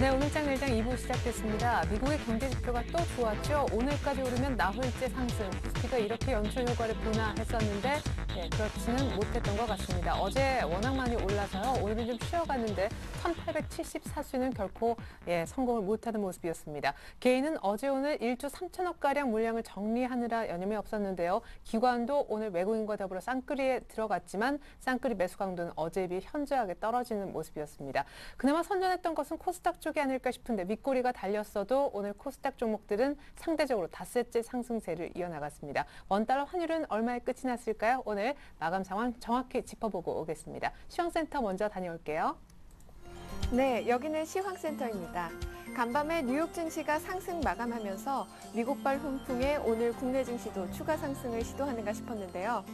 네, 오늘장 내일장 2부 시작됐습니다. 미국의 경제 지표가 또 좋았죠. 오늘까지 오르면 나흘째 상승. 코스피가 이렇게 연초 효과를 보나 했었는데 그렇지는 못했던 것 같습니다. 어제 워낙 많이 올라서요. 오늘은 좀 쉬어갔는데 1874수는 결코 성공을 못하는 모습이었습니다. 개인은 어제 오늘 1조 3천억가량 물량을 정리하느라 여념이 없었는데요. 기관도 오늘 외국인과 더불어 쌍끌이에 들어갔지만 쌍끌이 매수 강도는 어제에 비해 현저하게 떨어지는 모습이었습니다. 그나마 선전했던 것은 코스닥 쪽이 아닐까 싶은데 밑꼬리가 달렸어도 오늘 코스닥 종목들은 상대적으로 닷새째 상승세를 이어나갔습니다. 원달러 환율은 얼마에 끝이 났을까요? 오늘 마감 상황 정확히 짚어보고 오겠습니다. 시황센터 먼저 다녀올게요. 네, 여기는 시황센터입니다. 간밤에 뉴욕 증시가 상승 마감하면서 미국발 훈풍에 오늘 국내 증시도 추가 상승을 시도하는가 싶었는데요.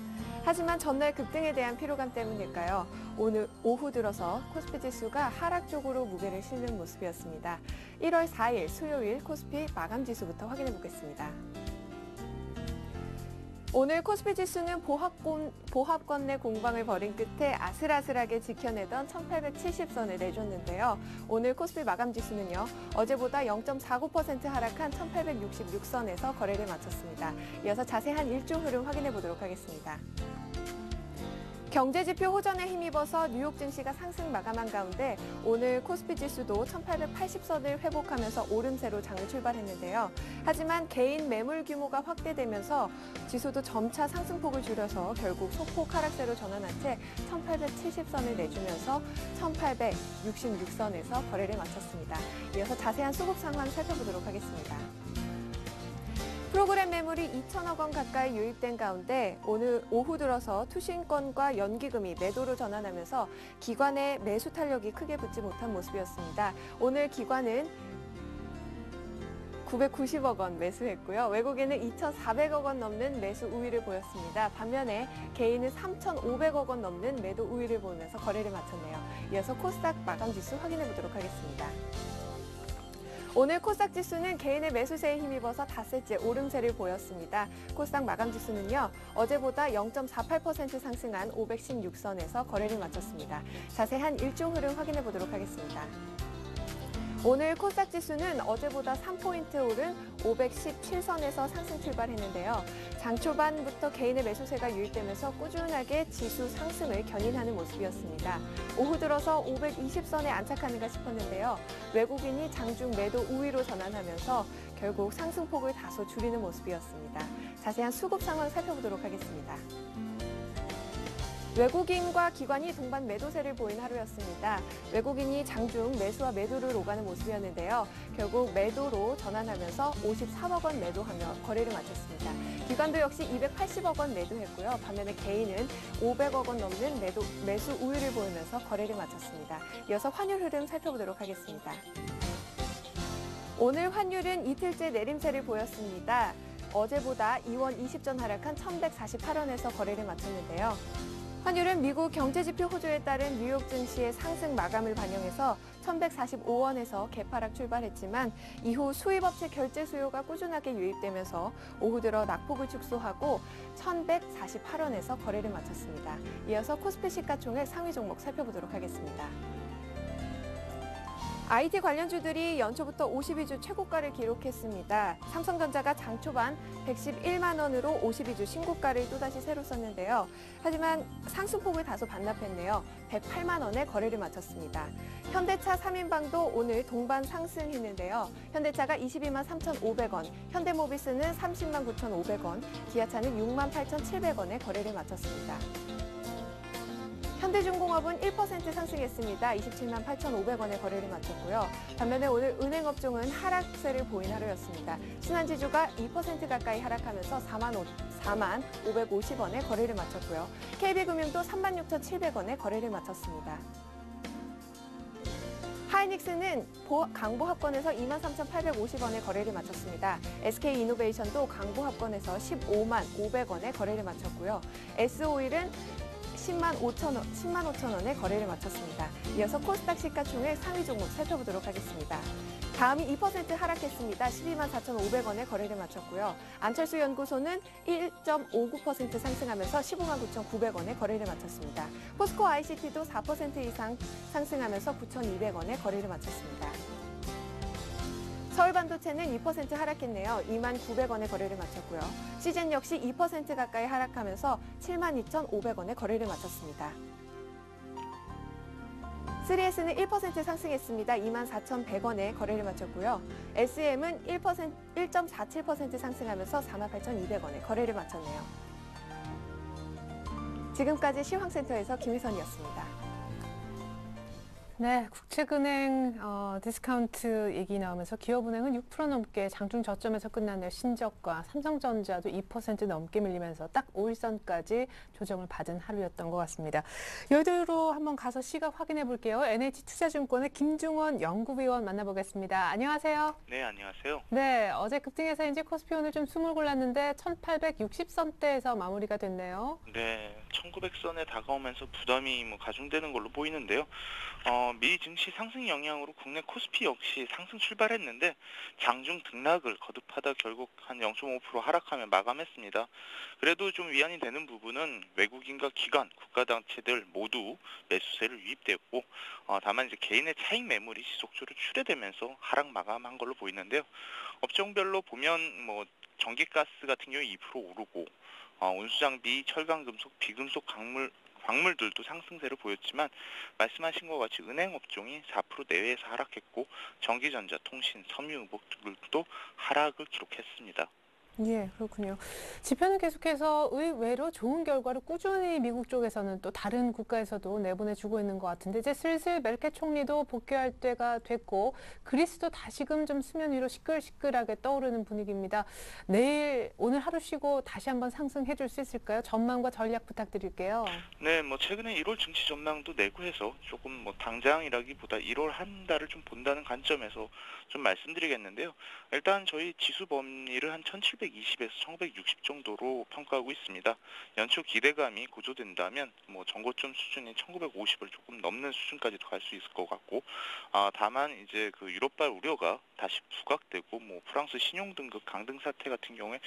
하지만 전날 급등에 대한 피로감 때문일까요? 오늘 오후 들어서 코스피 지수가 하락 쪽으로 무게를 실는 모습이었습니다. 1월 4일 수요일 코스피 마감 지수부터 확인해 보겠습니다. 오늘 코스피 지수는 보합권 내 공방을 벌인 끝에 아슬아슬하게 지켜내던 1870선을 내줬는데요. 오늘 코스피 마감 지수는요, 어제보다 0.49% 하락한 1866선에서 거래를 마쳤습니다. 이어서 자세한 일주 흐름 확인해 보도록 하겠습니다. 경제지표 호전에 힘입어서 뉴욕 증시가 상승 마감한 가운데 오늘 코스피 지수도 1880선을 회복하면서 오름세로 장을 출발했는데요. 하지만 개인 매물 규모가 확대되면서 지수도 점차 상승폭을 줄여서 결국 소폭 하락세로 전환한 채 1870선을 내주면서 1866선에서 거래를 마쳤습니다. 이어서 자세한 수급 상황 살펴보도록 하겠습니다. 프로그램 매물이 2천억 원 가까이 유입된 가운데 오늘 오후 들어서 투신권과 연기금이 매도로 전환하면서 기관의 매수 탄력이 크게 붙지 못한 모습이었습니다. 오늘 기관은 990억 원 매수했고요. 외국인은 2,400억 원 넘는 매수 우위를 보였습니다. 반면에 개인은 3,500억 원 넘는 매도 우위를 보이면서 거래를 마쳤네요. 이어서 코스닥 마감 지수 확인해 보도록 하겠습니다. 오늘 코스닥 지수는 개인의 매수세에 힘입어서 닷새째 오름세를 보였습니다. 코스닥 마감 지수는요, 어제보다 0.48% 상승한 516선에서 거래를 마쳤습니다. 자세한 일종 흐름 확인해 보도록 하겠습니다. 오늘 코스닥 지수는 어제보다 3포인트 오른 517선에서 상승 출발했는데요. 장 초반부터 개인의 매수세가 유입되면서 꾸준하게 지수 상승을 견인하는 모습이었습니다. 오후 들어서 520선에 안착하는가 싶었는데요. 외국인이 장중 매도 우위로 전환하면서 결국 상승폭을 다소 줄이는 모습이었습니다. 자세한 수급 상황 살펴보도록 하겠습니다. 외국인과 기관이 동반 매도세를 보인 하루였습니다. 외국인이 장중 매수와 매도를 오가는 모습이었는데요. 결국 매도로 전환하면서 54억 원 매도하며 거래를 마쳤습니다. 기관도 역시 280억 원 매도했고요. 반면에 개인은 500억 원 넘는 매수 우위를 보이면서 거래를 마쳤습니다. 이어서 환율 흐름 살펴보도록 하겠습니다. 오늘 환율은 이틀째 내림세를 보였습니다. 어제보다 2원 20전 하락한 1,148원에서 거래를 마쳤는데요. 환율은 미국 경제지표 호조에 따른 뉴욕 증시의 상승 마감을 반영해서 1,145원에서 개파락 출발했지만 이후 수입업체 결제 수요가 꾸준하게 유입되면서 오후 들어 낙폭을 축소하고 1,148원에서 거래를 마쳤습니다. 이어서 코스피 시가총액 상위 종목 살펴보도록 하겠습니다. IT 관련주들이 연초부터 52주 최고가를 기록했습니다. 삼성전자가 장 초반 111만 원으로 52주 신고가를 또다시 새로 썼는데요. 하지만 상승폭을 다소 반납했네요. 108만 원에 거래를 마쳤습니다. 현대차 3인방도 오늘 동반 상승했는데요. 현대차가 22만 3,500원, 현대모비스는 30만 9,500원, 기아차는 6만 8,700원에 거래를 마쳤습니다. 현대중공업은 1% 상승했습니다. 27만 8,500원에 거래를 마쳤고요. 반면에 오늘 은행업종은 하락세를 보인 하루였습니다. 신한지주가 2% 가까이 하락하면서 4만 550원에 거래를 마쳤고요. KB금융도 36,700원에 거래를 마쳤습니다. 하이닉스는 강보합권에서 23,850원에 거래를 마쳤습니다. SK이노베이션도 강보합권에서 15만 500원에 거래를 마쳤고요. S오일은 10만 5천 원에 거래를 마쳤습니다. 이어서 코스닥 시가총액 상위 종목 살펴보도록 하겠습니다. 다음이 2% 하락했습니다. 12만 4,500원에 거래를 마쳤고요. 안철수 연구소는 1.59% 상승하면서 15만 9,900원에 거래를 마쳤습니다. 포스코 ICT도 4% 이상 상승하면서 9,200원에 거래를 마쳤습니다. 서울반도체는 2% 하락했네요. 29,900원에 거래를 마쳤고요. 시젠 역시 2% 가까이 하락하면서 72,500원에 거래를 마쳤습니다. 3S는 1% 상승했습니다. 24,100원에 거래를 마쳤고요. SM은 1.47% 상승하면서 48,200원에 거래를 마쳤네요. 지금까지 시황센터에서 김희선이었습니다. 네, 국책은행 디스카운트 얘기 나오면서 기업은행은 6% 넘게 장중 저점에서 끝났네요. 신저가, 삼성전자도 2% 넘게 밀리면서 딱 5일선까지 조정을 받은 하루였던 것 같습니다. 여의도로 한번 가서 시각 확인해 볼게요. NH투자증권의 김중원 연구위원 만나보겠습니다. 안녕하세요. 네, 안녕하세요. 네, 어제 급등해서 이제 코스피 오늘 좀 숨을 골랐는데 1860선대에서 마무리가 됐네요. 네, 1900선에 다가오면서 부담이 가중되는 걸로 보이는데요. 미 증시 상승 영향으로 국내 코스피 역시 상승 출발했는데 장중 등락을 거듭하다 결국 한 0.5% 하락하며 마감했습니다. 그래도 좀 위안이 되는 부분은 외국인과 기관, 국가단체들 모두 매수세를 유입되었고 다만 이제 개인의 차익 매물이 지속적으로 출회되면서 하락 마감한 걸로 보이는데요. 업종별로 보면 전기가스 같은 경우에 2% 오르고 운수장비, 철강금속, 비금속 광물들도 상승세를 보였지만 말씀하신 것 같이 은행 업종이 4% 내외에서 하락했고 전기전자, 통신, 섬유, 등도 하락을 기록했습니다. 예, 그렇군요. 지표는 계속해서 의외로 좋은 결과를 꾸준히 미국 쪽에서는 또 다른 국가에서도 내보내주고 있는 것 같은데 이제 슬슬 멜케 총리도 복귀할 때가 됐고 그리스도 다시금 좀 수면 위로 시끌시끌하게 떠오르는 분위기입니다. 오늘 하루 쉬고 다시 한번 상승해 줄 수 있을까요? 전망과 전략 부탁드릴게요. 네, 최근에 1월 증시 전망도 내고 해서 조금 당장이라기보다 1월 한 달을 좀 본다는 관점에서 좀 말씀드리겠는데요. 일단 저희 지수 범위를 한 1720에서 1960 정도로 평가하고 있습니다. 연초 기대감이 고조된다면 전고점 수준인 1950을 조금 넘는 수준까지도 갈 수 있을 것 같고 다만 이제 그 유럽발 우려가 다시 부각되고 프랑스 신용 등급 강등 사태 같은 경우에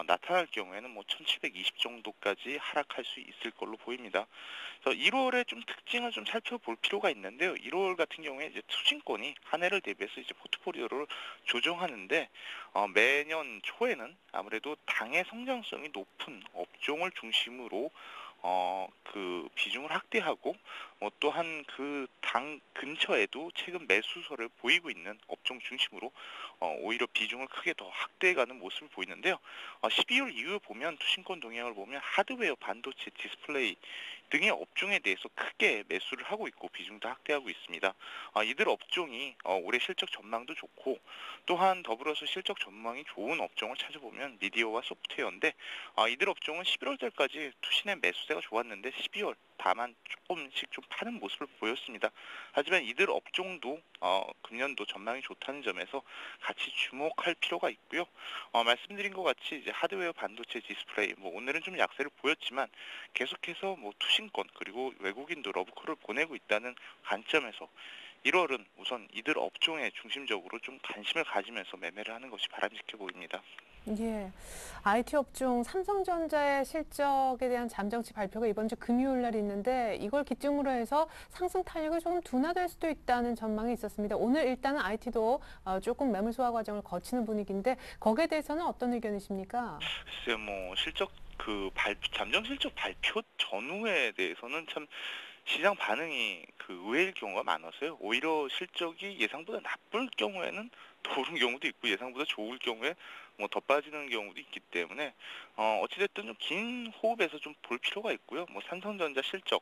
나타날 경우에는 1720 정도까지 하락할 수 있을 걸로 보입니다. 그래서 1월의 좀 특징을 좀 살펴볼 필요가 있는데요. 1월 같은 경우에 이제 투신권이 한 해를 대비해서 이제 포트폴리오를 조정하는데 매년 초에는 아무래도 당의 성장성이 높은 업종을 중심으로 그 비중을 확대하고 또한 그 당 근처에도 최근 매수세를 보이고 있는 업종 중심으로 오히려 비중을 크게 더 확대해가는 모습을 보이는데요. 12월 이후에 보면 투신권 동향을 보면 하드웨어, 반도체, 디스플레이 등의 업종에 대해서 크게 매수를 하고 있고 비중도 확대하고 있습니다. 이들 업종이 올해 실적 전망도 좋고 또한 더불어서 실적 전망이 좋은 업종을 찾아보면 미디어와 소프트웨어인데 이들 업종은 11월 달까지 투신의 매수세가 좋았는데 12월 다만 조금씩 좀 파는 모습을 보였습니다. 하지만 이들 업종도 금년도 전망이 좋다는 점에서 같이 주목할 필요가 있고요. 말씀드린 것 같이 이제 하드웨어, 반도체, 디스플레이 오늘은 좀 약세를 보였지만 계속해서 투신권 그리고 외국인도 러브콜을 보내고 있다는 관점에서 1월은 우선 이들 업종에 중심적으로 좀 관심을 가지면서 매매를 하는 것이 바람직해 보입니다. 예, IT 업종 삼성전자의 실적에 대한 잠정치 발표가 이번 주 금요일 날 있는데 이걸 기점으로 해서 상승 탄력이 조금 둔화될 수도 있다는 전망이 있었습니다. 오늘 일단은 IT도 조금 매물 소화 과정을 거치는 분위기인데 거기에 대해서는 어떤 의견이십니까? 글쎄요, 실적 잠정 실적 발표 전후에 대해서는 참 시장 반응이 의외일 경우가 많아서요. 오히려 실적이 예상보다 나쁠 경우에는 더 오른 경우도 있고 예상보다 좋을 경우에 더 빠지는 경우도 있기 때문에 어찌됐든 좀 긴 호흡에서 좀 볼 필요가 있고요. 삼성전자 실적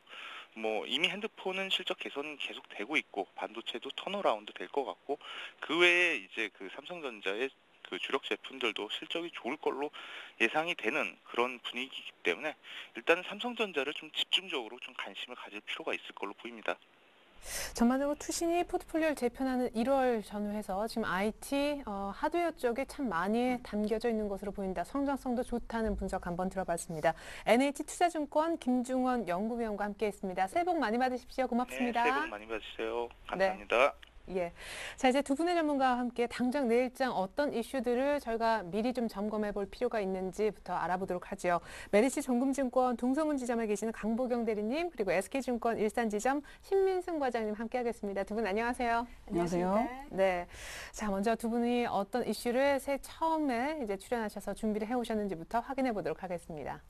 이미 핸드폰은 실적 개선은 계속 되고 있고 반도체도 턴어라운드 될 것 같고 그 외에 이제 그 삼성전자의 그 주력 제품들도 실적이 좋을 걸로 예상이 되는 그런 분위기이기 때문에 일단은 삼성전자를 좀 집중적으로 좀 관심을 가질 필요가 있을 걸로 보입니다. 전반적으로 투신이 포트폴리오를 재편하는 1월 전후해서 지금 IT, 하드웨어 쪽에 참 많이 담겨져 있는 것으로 보인다. 성장성도 좋다는 분석 한번 들어봤습니다. NH투자증권 김중원 연구위원과 함께했습니다. 새해 복 많이 받으십시오. 고맙습니다. 네, 새해 복 많이 받으세요. 감사합니다. 네. 예. 자, 이제 두 분의 전문가와 함께 당장 내일장 어떤 이슈들을 저희가 미리 좀 점검해 볼 필요가 있는지부터 알아보도록 하죠. 메리츠 정금증권 동성은 지점에 계시는 강보경 대리님, 그리고 SK증권 일산지점 신민승 과장님 함께하겠습니다. 두 분 안녕하세요. 안녕하세요. 네. 자, 먼저 두 분이 어떤 이슈를 새해 처음에 이제 출연하셔서 준비를 해 오셨는지부터 확인해 보도록 하겠습니다.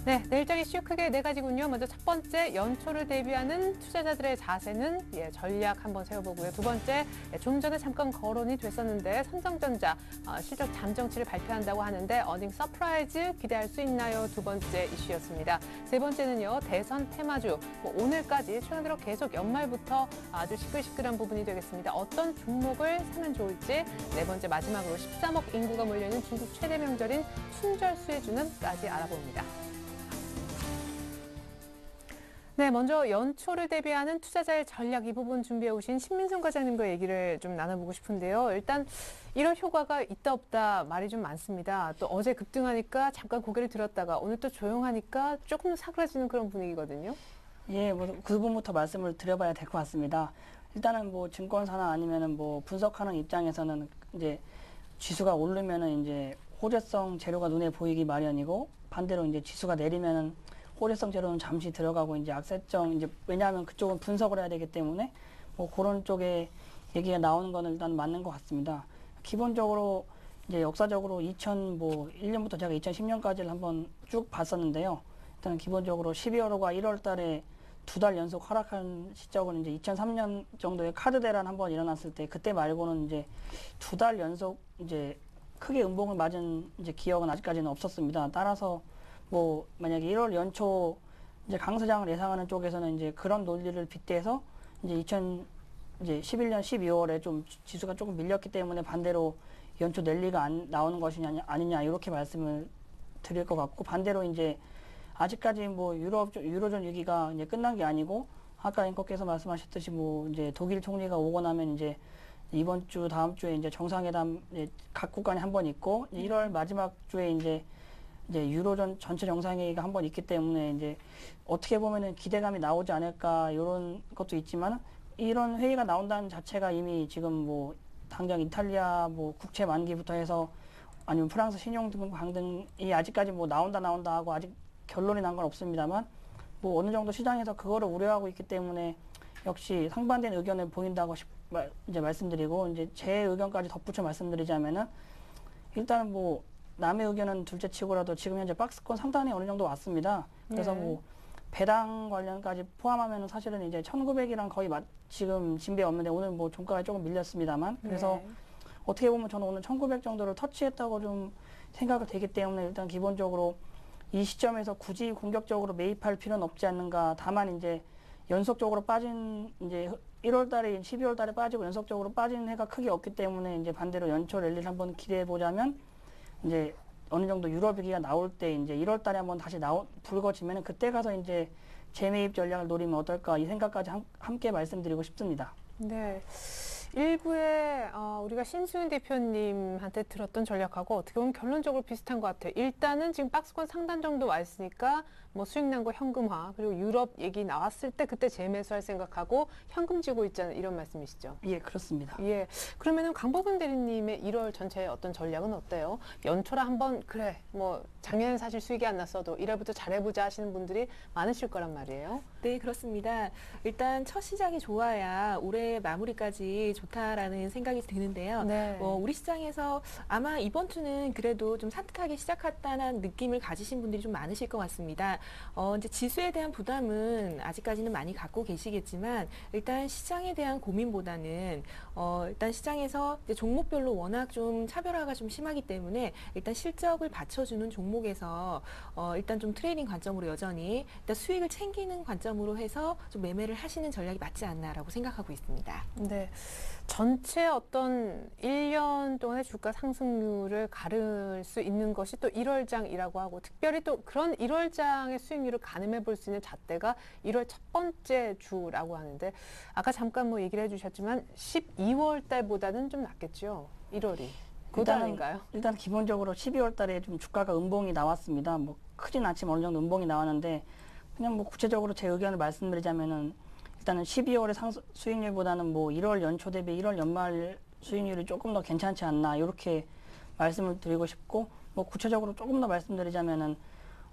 네, 내일장 이슈 크게 네 가지군요. 먼저 첫 번째, 연초를 대비하는 투자자들의 자세는 전략 한번 세워보고요. 두 번째, 좀 전에 잠깐 거론이 됐었는데 삼성전자 실적 잠정치를 발표한다고 하는데 어닝 서프라이즈 기대할 수 있나요? 두 번째 이슈였습니다. 세 번째는요, 대선 테마주. 오늘까지 최근 들어 계속 연말부터 아주 시끌시끌한 부분이 되겠습니다. 어떤 종목을 사면 좋을지. 네 번째 마지막으로 13억 인구가 몰려있는 중국 최대 명절인 춘절 수혜주는까지 알아봅니다. 네, 먼저 연초를 대비하는 투자자의 전략 이 부분 준비해 오신 신민승 과장님과 얘기를 좀 나눠보고 싶은데요. 일단 이런 효과가 있다 없다 말이 좀 많습니다. 또 어제 급등하니까 잠깐 고개를 들었다가 오늘 또 조용하니까 조금 사그라지는 그런 분위기거든요. 예, 뭐 그 부분부터 말씀을 드려봐야 될 것 같습니다. 일단은 뭐 증권사나 아니면은 뭐 분석하는 입장에서는 이제 지수가 오르면은 이제 호재성 재료가 눈에 보이기 마련이고, 반대로 이제 지수가 내리면은 호재성 재료는 잠시 들어가고 이제 악세정, 이제 왜냐하면 그쪽은 분석을 해야 되기 때문에 뭐 그런 쪽에 얘기가 나오는 거는 일단 맞는 것 같습니다. 기본적으로 이제 역사적으로 1년부터 제가 2010년까지를 한번 쭉 봤었는데요. 일단 기본적으로 12월과 1월 달에 두 달 연속 하락한 시적은 이제 2003년 정도의 카드 대란 한번 일어났을 때, 그때 말고는 이제 두 달 연속 이제 크게 음봉을 맞은 이제 기억은 아직까지는 없었습니다. 따라서 뭐 만약에 1월 연초 이제 강세장을 예상하는 쪽에서는 이제 그런 논리를 빗대서 이제 2011년 12월에 좀 지수가 조금 밀렸기 때문에 반대로 연초 랠리가 안 나오는 것이냐 아니냐 이렇게 말씀을 드릴 것 같고, 반대로 이제 아직까지 뭐 유로존 위기가 이제 끝난 게 아니고, 아까 앵커께서 말씀하셨듯이 뭐 이제 독일 총리가 오고 나면 이제 이번 주 다음 주에 이제 정상회담 각국 간에 한 번 있고, 1월 마지막 주에 이제 유로존 전체 정상회의가 한 번 있기 때문에 이제 어떻게 보면은 기대감이 나오지 않을까 이런 것도 있지만, 이런 회의가 나온다는 자체가 이미 지금 뭐 당장 이탈리아 뭐 국채 만기부터 해서 아니면 프랑스 신용등 강등이 아직까지 뭐 나온다 하고 아직 결론이 난 건 없습니다만, 뭐 어느 정도 시장에서 그거를 우려하고 있기 때문에 역시 상반된 의견을 보인다고 이제 말씀드리고, 이제 제 의견까지 덧붙여 말씀드리자면은 일단은 뭐 남의 의견은 둘째치고라도 지금 현재 박스권 상단에 어느 정도 왔습니다. 그래서 뭐 배당 관련까지 포함하면은 사실은 이제 1900이랑 거의 지금 진배 없는데, 오늘 뭐 종가가 조금 밀렸습니다만, 그래서 어떻게 보면 저는 오늘 1900 정도를 터치했다고 좀 생각이 되기 때문에 일단 기본적으로 이 시점에서 굳이 공격적으로 매입할 필요는 없지 않는가. 다만 이제 연속적으로 빠진 이제 1월 달에 12월 달에 빠지고 연속적으로 빠진 해가 크게 없기 때문에 이제 반대로 연초 랠리를 한번 기대해 보자면, 이제 어느 정도 유럽 위기가 나올 때 이제 1월 달에 한번 다시 불거지면은 그때 가서 이제 재매입 전략을 노리면 어떨까, 이 생각까지 함께 말씀드리고 싶습니다. 네. 일부에 우리가 신수윤 대표님한테 들었던 전략하고 어떻게 보면 결론적으로 비슷한 것 같아요. 일단은 지금 박스권 상단 정도 와 있으니까 뭐 수익 난 거 현금화, 그리고 유럽 얘기 나왔을 때 그때 재매수할 생각하고 현금 쥐고 있잖아요. 이런 말씀이시죠? 예, 그렇습니다. 예. 그러면은 강보경 대리님의 1월 전체 어떤 전략은 어때요? 연초라 한번 그래 뭐 작년에 사실 수익이 안 났어도 1월부터 잘해보자 하시는 분들이 많으실 거란 말이에요. 네, 그렇습니다. 일단 첫 시작이 좋아야 올해 마무리까지 좋다라는 생각이 드는데요. 네. 우리 시장에서 아마 이번 주는 그래도 좀 산뜻하게 시작했다는 느낌을 가지신 분들이 좀 많으실 것 같습니다. 이제 지수에 대한 부담은 아직까지는 많이 갖고 계시겠지만, 일단 시장에 대한 고민보다는 일단 시장에서 이제 종목별로 워낙 좀 차별화가 좀 심하기 때문에 일단 실적을 받쳐주는 종목에서 일단 좀 트레이딩 관점으로 여전히 일단 수익을 챙기는 관점으로 해서 좀 매매를 하시는 전략이 맞지 않나라고 생각하고 있습니다. 네. 전체 어떤 1년 동안의 주가 상승률을 가를 수 있는 것이 또 1월장이라고 하고, 특별히 또 그런 1월장의 수익률을 가늠해 볼 수 있는 잣대가 1월 첫 번째 주라고 하는데, 아까 잠깐 뭐 얘기를 해주셨지만 12월 달보다는 좀 낫겠죠? 1월이. 그것 아닌가요? 일단 기본적으로 12월 달에 좀 주가가 음봉이 나왔습니다. 뭐 크진 않지만 어느 정도 음봉이 나왔는데, 그냥 뭐 구체적으로 제 의견을 말씀드리자면은 일단은 12월의 수익률보다는 뭐 1월 연초 대비 1월 연말 수익률이 조금 더 괜찮지 않나 이렇게 말씀을 드리고 싶고, 뭐 구체적으로 조금 더 말씀드리자면은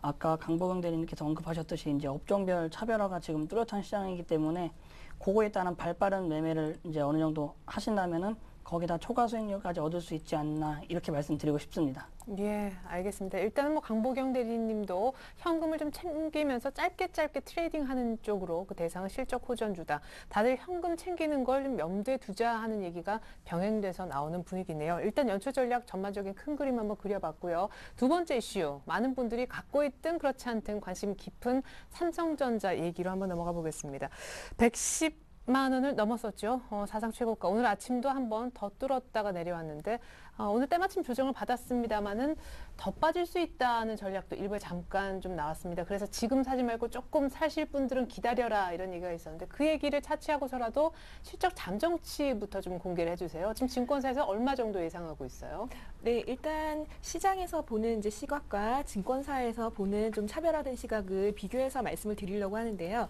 아까 강보경 대리님께서 언급하셨듯이 이제 업종별 차별화가 지금 뚜렷한 시장이기 때문에 그거에 따른 발빠른 매매를 이제 어느 정도 하신다면은 거기다 초과 수익률까지 얻을 수 있지 않나 이렇게 말씀드리고 싶습니다. 예, 알겠습니다. 일단은 뭐 강보경 대리님도 현금을 좀 챙기면서 짧게 트레이딩하는 쪽으로 그 대상은 실적 호전주다. 다들 현금 챙기는 걸 좀 염두에 두자 하는 얘기가 병행돼서 나오는 분위기네요. 일단 연초 전략 전반적인 큰 그림 한번 그려봤고요. 두 번째 이슈, 많은 분들이 갖고 있든 그렇지 않든 관심 깊은 삼성전자 얘기로 한번 넘어가 보겠습니다. 110만 원을 넘었었죠. 사상 최고가. 오늘 아침도 한번 더 뚫었다가 내려왔는데 오늘 때마침 조정을 받았습니다만은 더 빠질 수 있다는 전략도 일부에 잠깐 좀 나왔습니다. 그래서 지금 사지 말고 조금 사실 분들은 기다려라 이런 얘기가 있었는데 그 얘기를 차치하고서라도 실적 잠정치부터 좀 공개를 해주세요. 지금 증권사에서 얼마 정도 예상하고 있어요? 네, 일단 시장에서 보는 이제 시각과 증권사에서 보는 좀 차별화된 시각을 비교해서 말씀을 드리려고 하는데요.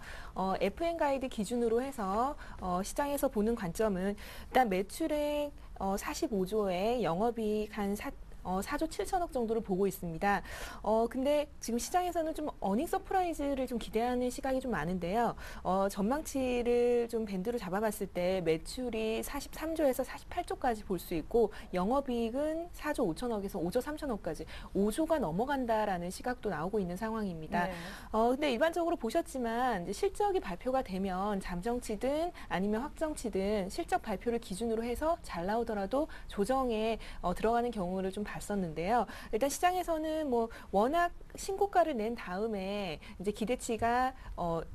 FN 가이드 기준으로 해서 시장에서 보는 관점은 일단 매출액 45조에 영업이익 한 4조 7천억 정도를 보고 있습니다. 근데 지금 시장에서는 좀 어닝 서프라이즈를 좀 기대하는 시각이 좀 많은데요. 전망치를 좀 밴드로 잡아봤을 때 매출이 43조에서 48조까지 볼 수 있고 영업이익은 4조 5천억에서 5조 3천억까지 5조가 넘어간다라는 시각도 나오고 있는 상황입니다. 네. 근데 일반적으로 보셨지만 이제 실적이 발표가 되면 잠정치든 아니면 확정치든 실적 발표를 기준으로 해서 잘 나오더라도 조정에 들어가는 경우를 좀 봤었는데요. 일단 시장에서는 뭐 워낙 신고가를 낸 다음에 이제 기대치가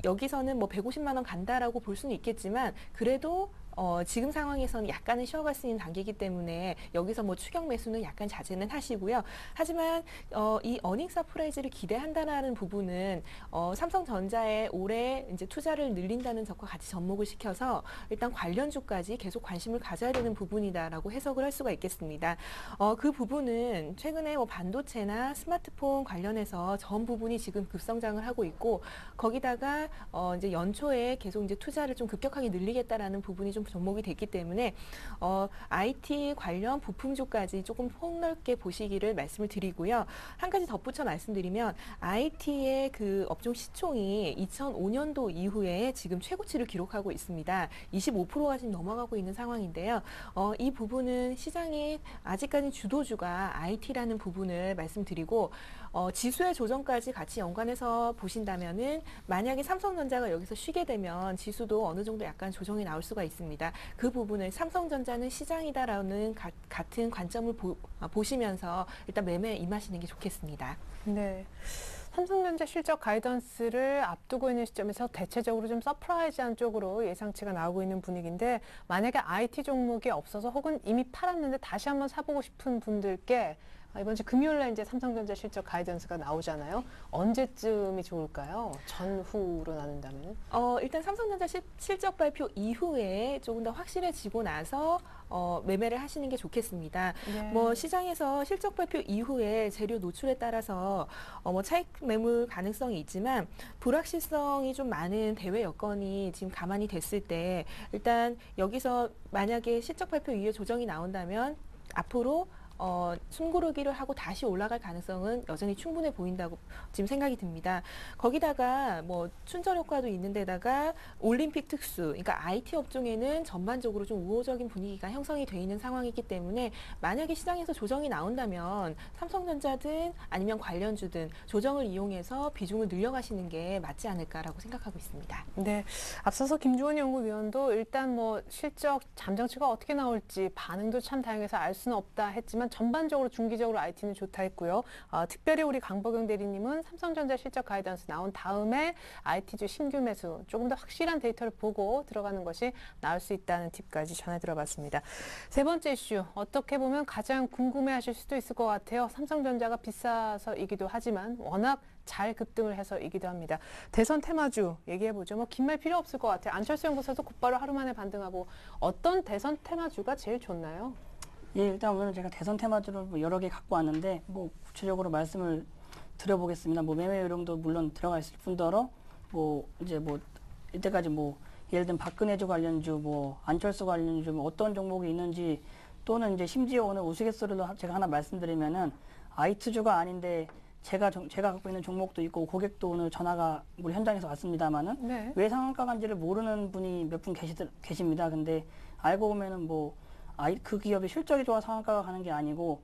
여기서는 뭐 150만 원 간다라고 볼 수는 있겠지만 그래도 지금 상황에서는 약간은 쉬어갈 수 있는 단계이기 때문에 여기서 뭐 추격 매수는 약간 자제는 하시고요. 하지만 이 어닝 서프라이즈를 기대한다는 부분은 삼성전자에 올해 이제 투자를 늘린다는 점과 같이 접목을 시켜서 일단 관련주까지 계속 관심을 가져야 되는 부분이다라고 해석을 할 수가 있겠습니다. 그 부분은 최근에 뭐 반도체나 스마트폰 관련해서 전 부분이 지금 급성장을 하고 있고 거기다가 이제 연초에 계속 이제 투자를 좀 급격하게 늘리겠다라는 부분이 좀 접목이 됐기 때문에 IT 관련 부품주까지 조금 폭넓게 보시기를 말씀을 드리고요. 한 가지 덧붙여 말씀드리면 IT의 그 업종 시총이 2005년도 이후에 지금 최고치를 기록하고 있습니다. 25%가 지금 넘어가고 있는 상황인데요. 이 부분은 시장이 아직까지 주도주가 IT라는 부분을 말씀드리고 지수의 조정까지 같이 연관해서 보신다면은 만약에 삼성전자가 여기서 쉬게 되면 지수도 어느 정도 약간 조정이 나올 수가 있습니다. 그 부분을 삼성전자는 시장이다라는 같은 관점을 보시면서 일단 매매에 임하시는 게 좋겠습니다. 네. 삼성전자 실적 가이던스를 앞두고 있는 시점에서 대체적으로 좀 서프라이즈한 쪽으로 예상치가 나오고 있는 분위기인데 만약에 IT 종목이 없어서 혹은 이미 팔았는데 다시 한번 사보고 싶은 분들께 이번 주 금요일 날 이제 삼성전자 실적 가이던스가 나오잖아요. 언제쯤이 좋을까요? 전후로 나눈다면? 일단 삼성전자 실적 발표 이후에 조금 더 확실해지고 나서 매매를 하시는 게 좋겠습니다. 네. 뭐 시장에서 실적 발표 이후에 재료 노출에 따라서 뭐 차익 매물 가능성이 있지만 불확실성이 좀 많은 대외 여건이 지금 가만히 됐을 때 일단 여기서 만약에 실적 발표 이후에 조정이 나온다면 앞으로 숨고르기를 하고 다시 올라갈 가능성은 여전히 충분해 보인다고 지금 생각이 듭니다. 거기다가 뭐 춘절 효과도 있는 데다가 올림픽 특수, 그러니까 IT 업종에는 전반적으로 좀 우호적인 분위기가 형성이 돼 있는 상황이기 때문에 만약에 시장에서 조정이 나온다면 삼성전자든 아니면 관련주든 조정을 이용해서 비중을 늘려가시는 게 맞지 않을까라고 생각하고 있습니다. 네. 앞서서 김주원 연구위원도 일단 뭐 실적 잠정치가 어떻게 나올지 반응도 참 다양해서 알 수는 없다 했지만 전반적으로 중기적으로 IT는 좋다 했고요. 특별히 우리 강보경 대리님은 삼성전자 실적 가이던스 나온 다음에 IT주 신규 매수 조금 더 확실한 데이터를 보고 들어가는 것이 나을 수 있다는 팁까지 전해 들어봤습니다. 세 번째 이슈 어떻게 보면 가장 궁금해하실 수도 있을 것 같아요. 삼성전자가 비싸서이기도 하지만 워낙 잘 급등을 해서이기도 합니다. 대선 테마주 얘기해보죠. 뭐 긴 말 필요 없을 것 같아요. 안철수 연구소도 곧바로 하루 만에 반등하고 어떤 대선 테마주가 제일 좋나요? 예, 일단 오늘 제가 대선 테마주를 뭐 여러 개 갖고 왔는데 뭐 구체적으로 말씀을 드려보겠습니다. 뭐 매매 요령도 물론 들어가 있을 뿐더러 뭐 이제 뭐 이때까지 뭐 예를 들면 박근혜주 관련주, 뭐 안철수 관련주, 뭐 어떤 종목이 있는지 또는 이제 심지어 오늘 우스갯소리로 제가 하나 말씀드리면은 아이투주가 아닌데 제가 갖고 있는 종목도 있고 고객도 오늘 전화가 우리 현장에서 왔습니다만은 네. 왜 상한가 간지를 모르는 분이 몇 분 계십니다. 근데 알고 보면은 뭐 그 기업이 실적이 좋아 상한가가 가는 게 아니고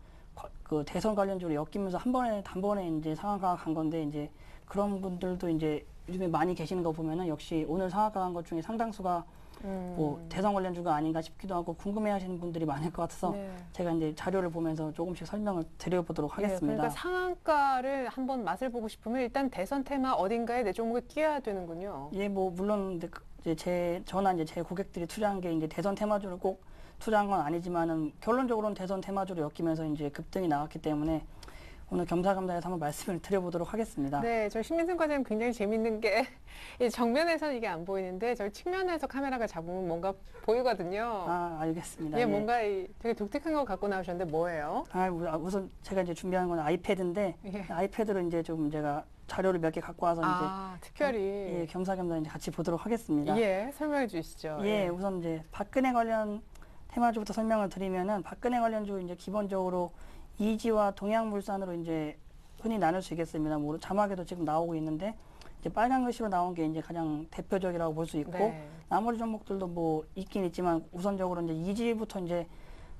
그 대선 관련주로 엮이면서 단번에 이제 상한가가 간 건데 이제 그런 분들도 이제 요즘에 많이 계시는 거 보면은 역시 오늘 상한가 간 것 중에 상당수가 뭐 대선 관련주가 아닌가 싶기도 하고 궁금해하시는 분들이 많을 것 같아서 네. 제가 이제 자료를 보면서 조금씩 설명을 드려보도록 예, 하겠습니다. 그러니까 상한가를 한번 맛을 보고 싶으면 일단 대선 테마 어딘가에 내 종목에 끼워야 되는군요. 예, 뭐 물론 이제 저나 이제 제 고객들이 투자한 게 이제 대선 테마주를 꼭 투자한 건 아니지만은 결론적으로는 대선 테마주로 엮이면서 이제 급등이 나왔기 때문에 오늘 겸사겸사해서 한번 말씀을 드려보도록 하겠습니다. 네, 저 신민승 과장님 굉장히 재밌는 게 이 정면에서는 이게 안 보이는데 저 측면에서 카메라가 잡으면 뭔가 보이거든요. 아, 알겠습니다. 예, 예. 뭔가 되게 독특한 거 갖고 나오셨는데 뭐예요? 우선 제가 이제 준비한 건 아이패드인데 예. 아이패드로 이제 좀 제가 자료를 몇 개 갖고 와서 아, 특별히. 예, 겸사겸사 이제 같이 보도록 하겠습니다. 예, 설명해 주시죠. 예, 우선 이제 박근혜 관련 테마주부터 설명을 드리면은 박근혜 관련주 이제 기본적으로 이지와 동양물산으로 이제 흔히 나눌 수 있겠습니다. 뭐 자막에도 지금 나오고 있는데 이제 빨간 글씨로 나온 게 이제 가장 대표적이라고 볼 수 있고 네. 나머지 종목들도 뭐 있긴 있지만 우선적으로 이제 이지부터 이제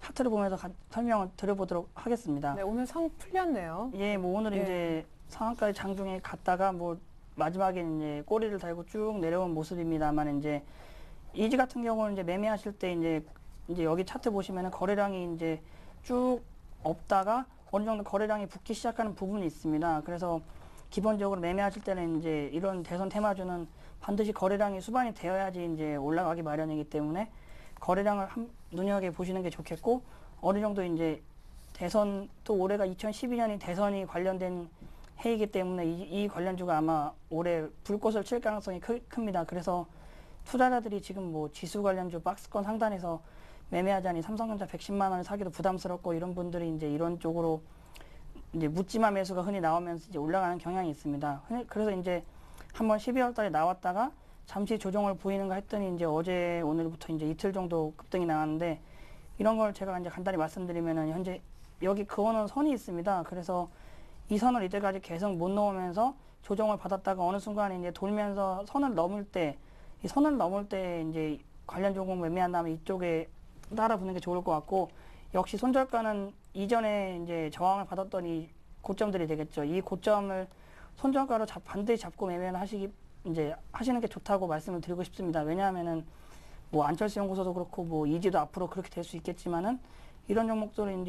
차트를 보면서 설명을 드려보도록 하겠습니다. 네, 오늘 성 풀렸네요. 예, 뭐 오늘 예. 이제 상한가에 장중에 갔다가 뭐 마지막에 이제 꼬리를 달고 쭉 내려온 모습입니다만 이제 이지 같은 경우는 이제 매매하실 때 이제 여기 차트 보시면은 거래량이 이제 쭉 없다가 어느 정도 거래량이 붙기 시작하는 부분이 있습니다. 그래서 기본적으로 매매하실 때는 이제 이런 대선 테마주는 반드시 거래량이 수반이 되어야지 이제 올라가기 마련이기 때문에 거래량을 눈여겨 보시는 게 좋겠고 어느 정도 이제 대선 또 올해가 2012년이 대선이 관련된 해이기 때문에 이 관련주가 아마 올해 불꽃을 칠 가능성이 큽니다. 그래서 투자자들이 지금 뭐 지수 관련주 박스권 상단에서 매매하자니 삼성전자 110만 원을 사기도 부담스럽고 이런 분들이 이제 이런 쪽으로 이제 묻지마 매수가 흔히 나오면서 이제 올라가는 경향이 있습니다. 그래서 이제 한번 12월 달에 나왔다가 잠시 조정을 보이는가 했더니 이제 어제 오늘부터 이제 이틀 정도 급등이 나왔는데 이런 걸 제가 이제 간단히 말씀드리면은 현재 여기 그어놓은 선이 있습니다. 그래서 이 선을 이때까지 계속 못 넘으면서 조정을 받았다가 어느 순간에 이제 돌면서 선을 넘을 때 이 선을 넘을 때 이제 관련 종목 매매한 다음에 이쪽에 따라 보는 게 좋을 것 같고 역시 손절가는 이전에 이제 저항을 받았던 이 고점들이 되겠죠. 이 고점을 손절가로 반드시 잡고 매매를 하시는 게 좋다고 말씀을 드리고 싶습니다. 왜냐하면은 뭐 안철수 연구소도 그렇고 뭐 이지도 앞으로 그렇게 될 수 있겠지만은 이런 종목들은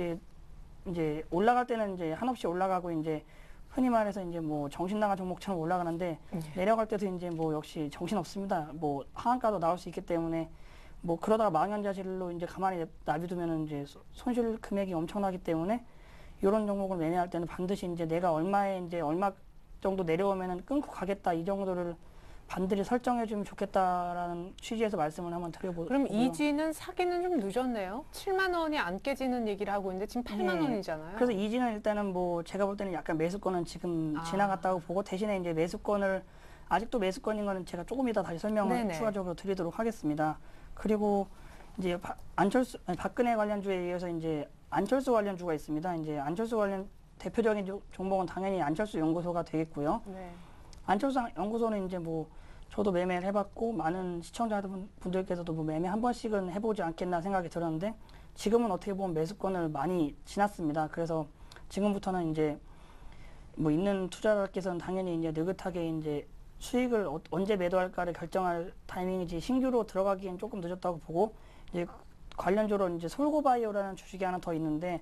이제 올라갈 때는 이제 한없이 올라가고 이제 흔히 말해서 이제 뭐 정신 나간 종목처럼 올라가는데 내려갈 때도 이제 뭐 역시 정신 없습니다. 뭐 하한가도 나올 수 있기 때문에 뭐 그러다가 망연자실로 이제 가만히 놔두면은 이제 손실 금액이 엄청나기 때문에 이런 종목을 매매할 때는 반드시 이제 내가 얼마 정도 내려오면은 끊고 가겠다 이 정도를 반드시 설정해주면 좋겠다라는 취지에서 말씀을 한번 드려보고요. 그럼 이지는 사기는 좀 늦었네요. 7만 원이 안 깨지는 얘기를 하고 있는데 지금 8만 원이잖아요. 그래서 이지는 일단은 뭐 제가 볼 때는 약간 매수권은 지금 지나갔다고 보고 대신에 이제 매수권을 아직도 매수권인 거는 제가 조금 이따 다시 설명을 네네. 추가적으로 드리도록 하겠습니다. 그리고 이제 박근혜 관련주에 이어서 이제 안철수 관련주가 있습니다. 이제 안철수 관련 대표적인 종목은 당연히 안철수 연구소가 되겠고요. 네. 안철수 연구소는 이제 뭐 저도 매매를 해봤고 많은 시청자분들께서도 뭐 매매 한 번씩은 해보지 않겠나 생각이 들었는데 지금은 어떻게 보면 매수권을 많이 지났습니다. 그래서 지금부터는 이제 뭐 있는 투자자께서는 당연히 이제 느긋하게 이제 수익을 언제 매도할까를 결정할 타이밍이지 신규로 들어가기엔 조금 늦었다고 보고 이제 관련주로 이제 솔고바이오라는 주식이 하나 더 있는데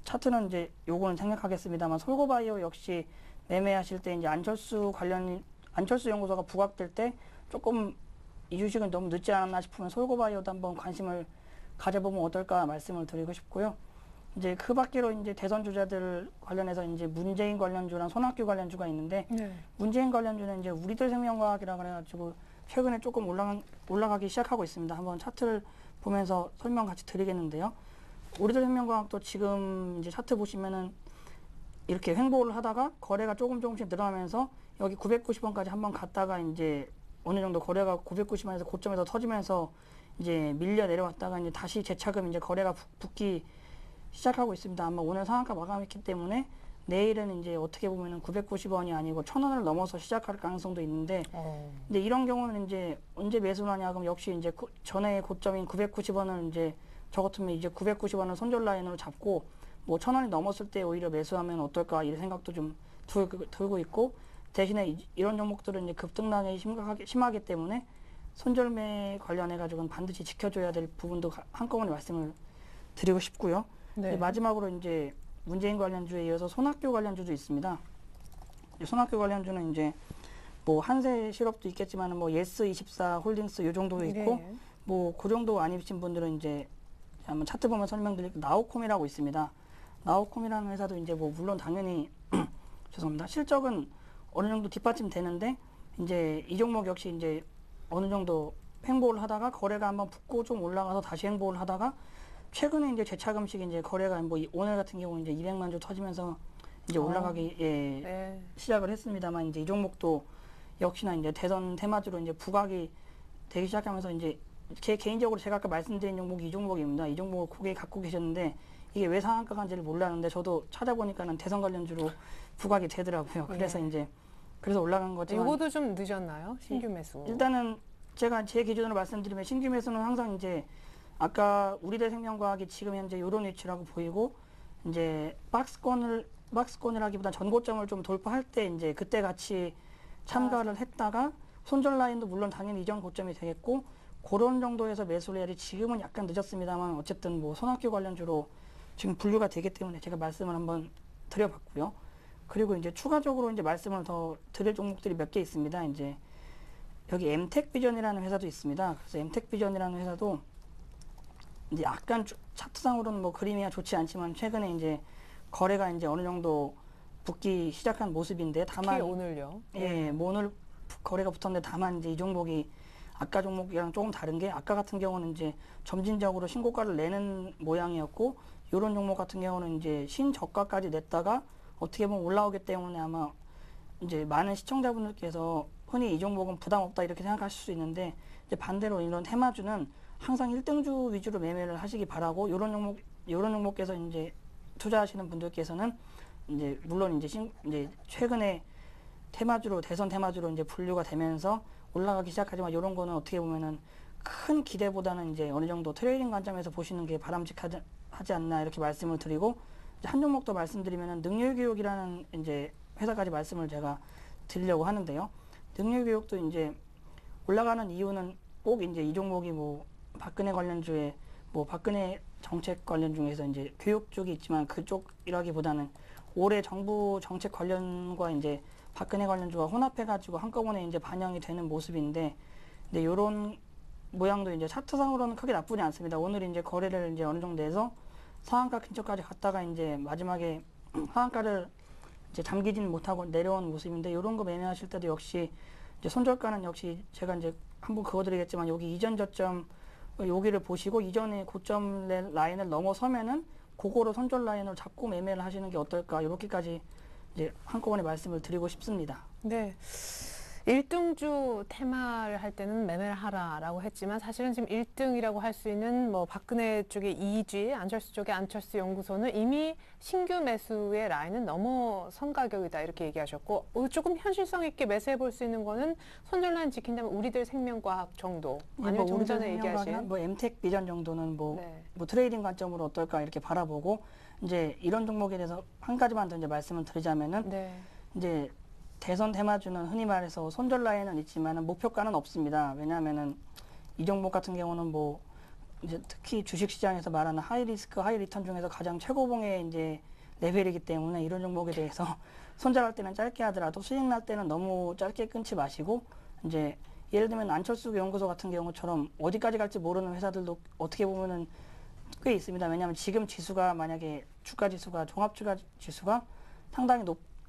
차트는 이제 요거는 생략하겠습니다만 솔고바이오 역시 매매하실 때 이제 안철수 연구소가 부각될 때 조금 이 주식은 너무 늦지 않았나 싶으면 솔고바이오도 한번 관심을 가져보면 어떨까 말씀을 드리고 싶고요. 이제 그 밖으로 이제 대선 주자들 관련해서 이제 문재인 관련주랑 손학규 관련주가 있는데 네. 문재인 관련주는 이제 우리들 생명과학이라 그래가지고 최근에 조금 올라가기 시작하고 있습니다. 한번 차트를 보면서 설명 같이 드리겠는데요. 우리들 생명과학도 지금 이제 차트 보시면은 이렇게 횡보를 하다가 거래가 조금씩 늘어나면서 여기 990원까지 한번 갔다가 이제 어느 정도 거래가 990원에서 고점에서 터지면서 이제 밀려 내려왔다가 이제 다시 재차금 이제 거래가 붙기 시작하고 있습니다. 아마 오늘 상한가 마감했기 때문에 내일은 이제 어떻게 보면은 990원이 아니고 1,000원을 넘어서 시작할 가능성도 있는데, 근데 이런 경우는 이제 언제 매수를 하냐 그럼 역시 이제 전에 고점인 990원을 이제 저 같으면 이제 990원을 손절 라인으로 잡고 뭐 1,000원이 넘었을 때 오히려 매수하면 어떨까 이런 생각도 좀 들고 있고, 대신에 이런 종목들은 이제 급등락이 심하기 때문에 손절매 관련해 가지고는 반드시 지켜줘야 될 부분도 한꺼번에 말씀을 드리고 싶고요. 네. 마지막으로 이제 문재인 관련주에 이어서 손학규 관련주도 있습니다. 손학규 관련주는 이제 뭐 한세 실업도 있겠지만 뭐 예스24 홀딩스 이 정도도 있고, 네. 뭐 그 정도 아니신 분들은 이제 한번 차트 보면 설명드릴게요. 나우콤이라고 있습니다. 나우콤이라는 회사도 이제 뭐 물론 당연히 죄송합니다. 실적은 어느 정도 뒷받침되는데 이제 이 종목 역시 이제 어느 정도 횡보를 하다가 거래가 한번 붙고 좀 올라가서 다시 횡보를 하다가 최근에 이제 재차금씩 이제 거래가 뭐 오늘 같은 경우 이제 200만 주 터지면서 이제 올라가기 네. 시작을 했습니다만, 이제 이 종목도 역시나 이제 대선 테마주로 이제 부각이 되기 시작하면서 이제 제 개인적으로 제가 아까 말씀드린 종목이 이 종목입니다. 이 종목을 고객이 갖고 계셨는데 이게 왜 상한가 간지를 몰랐는데 저도 찾아보니까는 대선 관련주로 부각이 되더라고요. 그래서 이제 그래서 올라간 거지만 이것도 좀 늦었나요? 신규 매수. 일단은 제가 제 기준으로 말씀드리면 신규 매수는 항상 이제 아까 우리대생명과학이 지금 현재 이런 위치라고 보이고, 이제 박스권이라기보다 전고점을 좀 돌파할 때 이제 그때 같이 참가를 했다가 손절 라인도 물론 당연히 이전 고점이 되겠고 그런 정도에서 매수를 해야지, 지금은 약간 늦었습니다만 어쨌든 뭐 손학규 관련주로 지금 분류가 되기 때문에 제가 말씀을 한번 드려봤고요. 그리고 이제 추가적으로 이제 말씀을 더 드릴 종목들이 몇 개 있습니다. 이제 여기 엠텍비전이라는 회사도 있습니다. 그래서 엠텍비전이라는 회사도 이제 약간 차트상으로는 뭐 그림이 좋지 않지만 최근에 이제 거래가 이제 어느 정도 붙기 시작한 모습인데, 다만 특히 오늘요. 예, 뭐 오늘 거래가 붙었는데 다만 이제 이 종목이 아까 종목이랑 조금 다른 게, 아까 같은 경우는 이제 점진적으로 신고가를 내는 모양이었고 이런 종목 같은 경우는 이제 신저가까지 냈다가 어떻게 보면 올라오기 때문에 아마 이제 많은 시청자분들께서 흔히 이 종목은 부담 없다 이렇게 생각하실 수 있는데, 이제 반대로 이런 테마주는 항상 1등주 위주로 매매를 하시기 바라고, 이런 종목께서 이제 투자하시는 분들께서는 이제 물론 이제 최근에 테마주로 대선 테마주로 이제 분류가 되면서 올라가기 시작하지만 이런 거는 어떻게 보면은 큰 기대보다는 이제 어느 정도 트레이딩 관점에서 보시는 게 바람직하지 않나 이렇게 말씀을 드리고, 이제 한 종목 더 말씀드리면은 능률교육이라는 이제 회사까지 말씀을 제가 드리려고 하는데요. 능률교육도 이제 올라가는 이유는 꼭 이제 이 종목이 뭐 박근혜 관련주에 뭐 박근혜 정책 관련 중에서 이제 교육 쪽이 있지만 그쪽이라기보다는 올해 정부 정책 관련과 이제 박근혜 관련주가 혼합해가지고 한꺼번에 이제 반영이 되는 모습인데, 근데 이런 모양도 이제 차트상으로는 크게 나쁘지 않습니다. 오늘 이제 거래를 이제 어느 정도 해서 상한가 근처까지 갔다가 이제 마지막에 상한가를 이제 잠기지는 못하고 내려온 모습인데, 이런 거 매매하실 때도 역시 이제 손절가는 역시 제가 이제 한번 그어드리겠지만 여기 이전 저점 여기를 보시고 이전에 고점 라인을 넘어서면은 그거로 손절 라인을 잡고 매매를 하시는 게 어떨까, 이렇게까지 이제 한꺼번에 말씀을 드리고 싶습니다. 네. 1등주 테마를 할 때는 매매를 하라라고 했지만 사실은 지금 1등이라고 할 수 있는 뭐 박근혜 쪽의 이지, 안철수 쪽의 안철수 연구소는 이미 신규 매수의 라인은 넘어선 가격이다 이렇게 얘기하셨고, 조금 현실성 있게 매수해 볼 수 있는 거는 손절 라인 지킨다면 우리들 생명과학 정도, 아니면 좀 전에 얘기하신 뭐 엠텍 비전 정도는 뭐, 네. 뭐 트레이딩 관점으로 어떨까 이렇게 바라보고, 이제 이런 종목에 대해서 한 가지만 더 이제 말씀을 드리자면은 네. 이제 대선 테마주는 흔히 말해서 손절 라인은 있지만은 목표가는 없습니다. 왜냐하면은 이 종목 같은 경우는 뭐 이제 특히 주식 시장에서 말하는 하이 리스크 하이 리턴 중에서 가장 최고봉의 이제 레벨이기 때문에 이런 종목에 대해서 손절할 때는 짧게 하더라도 수익 날 때는 너무 짧게 끊지 마시고, 이제 예를 들면 안철수 연구소 같은 경우처럼 어디까지 갈지 모르는 회사들도 어떻게 보면은 꽤 있습니다. 왜냐하면 지금 지수가 만약에 주가 지수가 종합 주가 지수가 상당히